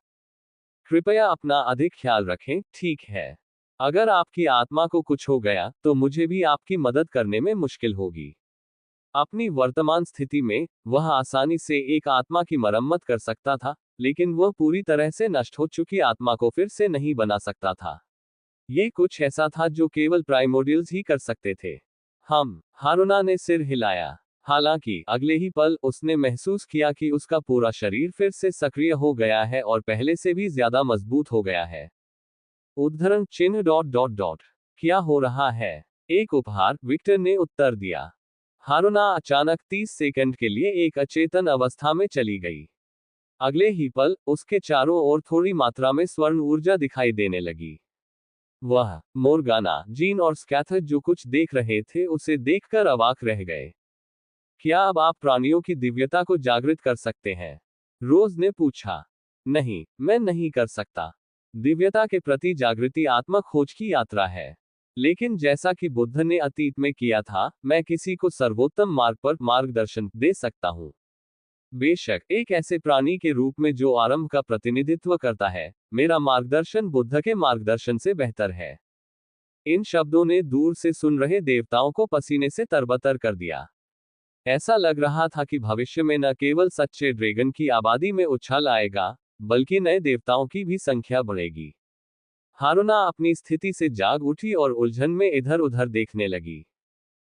कृपया अपना अधिक ख्याल रखें, ठीक है? अगर आपकी आत्मा को कुछ हो गया तो मुझे भी आपकी मदद करने में मुश्किल होगी। अपनी वर्तमान स्थिति में वह आसानी से एक आत्मा की मरम्मत कर सकता था, लेकिन वह पूरी तरह से नष्ट हो चुकी आत्मा को फिर से नहीं बना सकता था। ये कुछ ऐसा था जो केवल प्राइमोर्डियल्स ही कर सकते थे। हारूना ने सिर हिलाया। हालांकि अगले ही पल उसने महसूस किया कि उसका पूरा शरीर फिर से सक्रिय हो गया है और पहले से भी ज्यादा मजबूत हो गया है। उद्धरण चिन्ह ... क्या हो रहा है? एक उपहार, विक्टर ने उत्तर दिया। हारूना अचानक 30 सेकंड के लिए एक अचेतन अवस्था में चली गई। अगले ही पल उसके चारों ओर थोड़ी मात्रा में स्वर्ण ऊर्जा दिखाई देने लगी। वह, मोर्गाना, जीन और स्कैथर जो कुछ देख रहे थे उसे देखकर अवाक रह गए। क्या अब आप प्राणियों की दिव्यता को जागृत कर सकते हैं? रोज ने पूछा। नहीं, मैं नहीं कर सकता। दिव्यता के प्रति जागृति आत्मा खोज की यात्रा है। लेकिन जैसा कि बुद्ध ने अतीत में किया था, मैं किसी को सर्वोत्तम मार्ग पर मार्गदर्शन दे सकता हूँ। बेशक एक ऐसे प्राणी के रूप में जो आरंभ का प्रतिनिधित्व करता है, मेरा मार्गदर्शन बुद्ध के मार्गदर्शन से बेहतर है। इन शब्दों ने दूर से सुन रहे देवताओं को पसीने से तरबतर कर दिया। ऐसा लग रहा था कि भविष्य में न केवल सच्चे ड्रैगन की आबादी में उछाल आएगा, बल्कि नए देवताओं की भी संख्या बढ़ेगी। हारूना अपनी स्थिति से जाग उठी और उलझन में इधर उधर देखने लगी।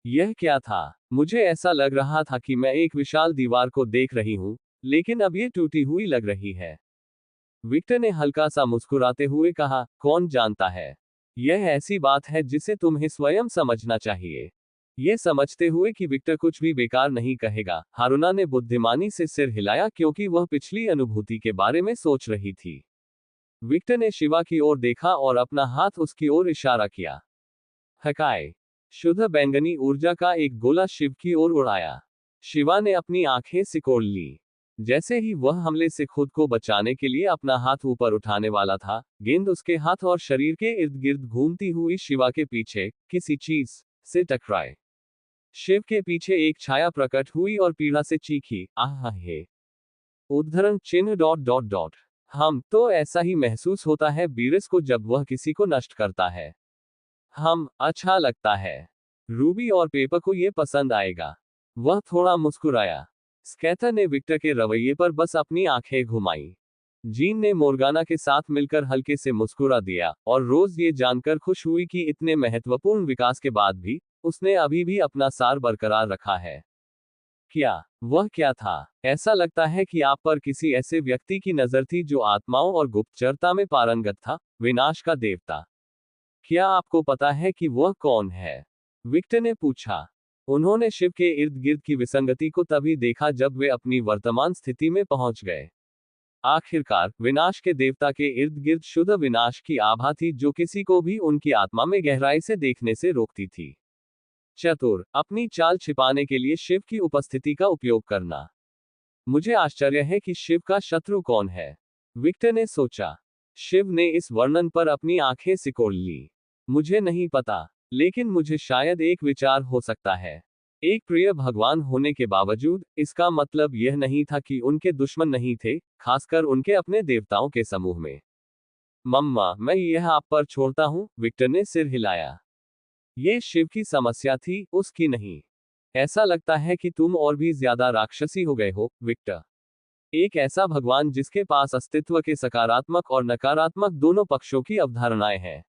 यह क्या था? मुझे ऐसा लग रहा था कि मैं एक विशाल दीवार को देख रही हूं, लेकिन अब यह टूटी हुई लग रही है। विक्टर ने हल्का सा मुस्कुराते हुए कहा, कौन जानता है? यह ऐसी बात है जिसे तुम्हें स्वयं समझना चाहिए। यह समझते हुए कि विक्टर कुछ भी बेकार नहीं कहेगा, हारूना ने बुद्धिमानी से सिर हिलाया क्योंकि वह पिछली अनुभूति के बारे में सोच रही थी। विक्टर ने शिवा की ओर देखा और अपना हाथ उसकी ओर इशारा किया। हकाए। शुद्ध बैंगनी ऊर्जा का एक गोला शिव की ओर उड़ाया। शिवा ने अपनी आंखें सिकोड़ ली। जैसे ही वह हमले से खुद को बचाने के लिए अपना हाथ ऊपर उठाने वाला था, गेंद उसके हाथ और शरीर के इर्द गिर्द घूमती हुई शिवा के पीछे किसी चीज से टकराए। शिव के पीछे एक छाया प्रकट हुई और पीड़ा से चीखी, आह हे। उद्धरण चिन्ह ... हम तो ऐसा ही महसूस होता है बीरस को जब वह किसी को नष्ट करता है। हम अच्छा लगता है। रूबी और पेपर को ये पसंद आएगा। वह थोड़ा मुस्कुराया। स्कैथर ने विक्टर के रवैये पर बस अपनी आंखें घुमाई। जीन ने मोर्गाना के साथ मिलकर हल्के से मुस्कुरा दिया, और रोज ये जानकर खुश हुई कि इतने महत्वपूर्ण विकास के बाद भी उसने अभी भी अपना सार बरकरार रखा है। क्या वह क्या था? ऐसा लगता है कि आप पर किसी ऐसे व्यक्ति की नजर थी जो आत्माओं और गुप्तचरता में पारंगत था, विनाश का देवता। क्या आपको पता है कि वह कौन है? विक्टर ने पूछा। उन्होंने शिव के इर्द गिर्द की विसंगति को तभी देखा जब वे अपनी वर्तमान स्थिति में पहुंच गए। आखिरकार विनाश के देवता के इर्द गिर्द शुद्ध विनाश की आभा थी जो किसी को भी उनकी आत्मा में गहराई से देखने से रोकती थी। चतुर, अपनी चाल छिपाने के लिए शिव की उपस्थिति का उपयोग करना। मुझे आश्चर्य है कि शिव का शत्रु कौन है, विक्टर ने सोचा। शिव ने इस वर्णन पर अपनी आंखें सिकोड़ ली। मुझे नहीं पता, लेकिन मुझे शायद एक विचार हो सकता है। एक प्रिय भगवान होने के बावजूद, इसका मतलब यह नहीं था कि उनके दुश्मन नहीं थे, खासकर उनके अपने देवताओं के समूह में। मम्मा, मैं यह आप पर छोड़ता हूं, विक्टर ने सिर हिलाया। ये शिव की समस्या थी, उसकी नहीं। ऐसा लगता है कि तुम और भी ज्यादा राक्षसी हो गए हो, विक्टर। एक ऐसा भगवान जिसके पास अस्तित्व के सकारात्मक और नकारात्मक दोनों पक्षों की अवधारणाएं हैं।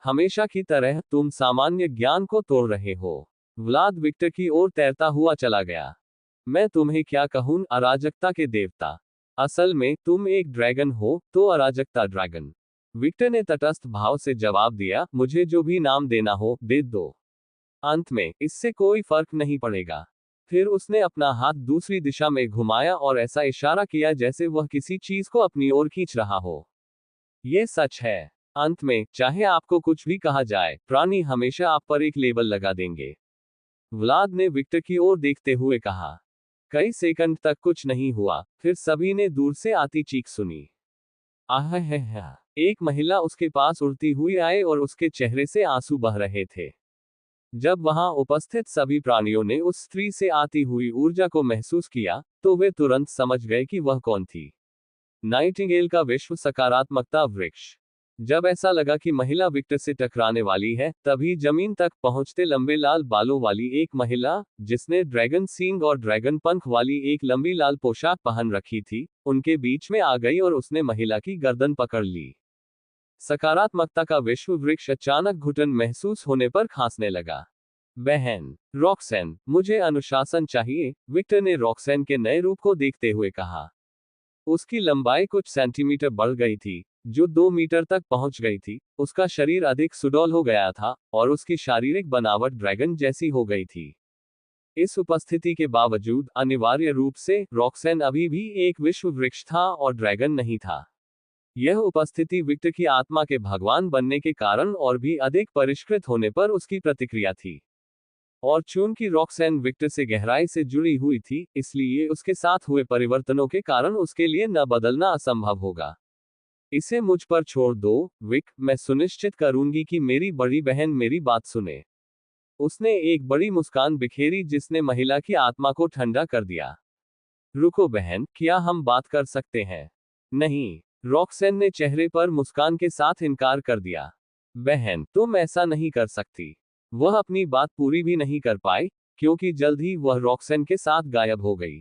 हमेशा की तरह तुम सामान्य ज्ञान को तोड़ रहे हो। व्लाद विक्टर की ओर तैरता हुआ चला गया। मैं तुम्हें क्या कहूं, अराजकता के देवता। असल में तुम एक ड्रैगन हो, तो अराजकता ड्रैगन। विक्टर ने तटस्थ भाव से जवाब दिया, मुझे जो भी नाम देना हो, दे दो। अंत में, इससे कोई फर्क नहीं पड़ेगा। फिर उसने अपना हाथ दूसरी दिशा में घुमाया और ऐसा इशारा किया जैसे वह किसी चीज को अपनी ओर खींच रहा हो। ये सच है। अंत में, चाहे आपको कुछ भी कहा जाए, प्राणी हमेशा आप पर एक लेबल लगा देंगे। व्लाद ने विक्टर की ओर देखते हुए कहा। कई सेकंड तक कुछ नहीं हुआ, फिर सभी ने दूर से आती चीख सुनी। आह है। एक महिला उसके पास उड़ती हुई आई और उसके चेहरे से आंसू बह रहे थे। जब वहां उपस्थित सभी प्राणियों ने उस स्त्री से आती हुई ऊर्जा को महसूस किया, तो वे तुरंत समझ गए कि वह कौन थी। नाइटिंगेल का विश्व सकारात्मकता वृक्ष। जब ऐसा लगा कि महिला विक्टर से टकराने वाली है, तभी जमीन तक पहुंचते लंबे लाल बालों वाली एक महिला, जिसने ड्रैगन सींग और ड्रैगन पंख वाली एक लंबी लाल पोशाक पहन रखी थी, उनके बीच में आ गई और उसने महिला की गर्दन पकड़ ली। सकारात्मकता का विश्व वृक्ष अचानक घुटन महसूस होने पर खांसने लगा। बहन रॉक्सेन, मुझे अनुशासन चाहिए, विक्टर ने रॉक्सेन के नए रूप को देखते हुए कहा। उसकी लंबाई कुछ सेंटीमीटर बढ़ गई थी, जो 2 मीटर तक पहुंच गई थी। उसका शरीर अधिक सुडौल हो गया था, और उसकी शारीरिक बनावट ड्रैगन जैसी हो गई थी। इस उपस्थिति के बावजूद, अनिवार्य रूप से, रॉक्सेन अभी भी एक विश्व वृक्ष था और ड्रैगन नहीं था। यह उपस्थिति विक्टर की आत्मा के भगवान बनने के कारण और भी अधिक परिष्कृत होने पर उसकी प्रतिक्रिया थी। और चूंकि रॉक्सेन विक्टर से गहराई से जुड़ी हुई थी, इसलिए उसके साथ हुए परिवर्तनों के कारण उसके लिए न बदलना असंभव होगा। इसे मुझ पर छोड़ दो, विक, मैं सुनिश्चित करूंगी कि मेरी बड़ी बहन मेरी बात सुने। उसने एक बड़ी मुस्कान बिखेरी जिसने महिला की आत्मा को ठंडा कर दिया। रुको बहन, क्या हम बात कर सकते हैं? नहीं, रॉक्सेन ने चेहरे पर मुस्कान के साथ इनकार कर दिया। बहन, तुम ऐसा नहीं कर सकती। वह अपनी बात पूरी भी नहीं कर पाई, क्योंकि जल्द ही वह रॉक्सेन के साथ गायब हो गई।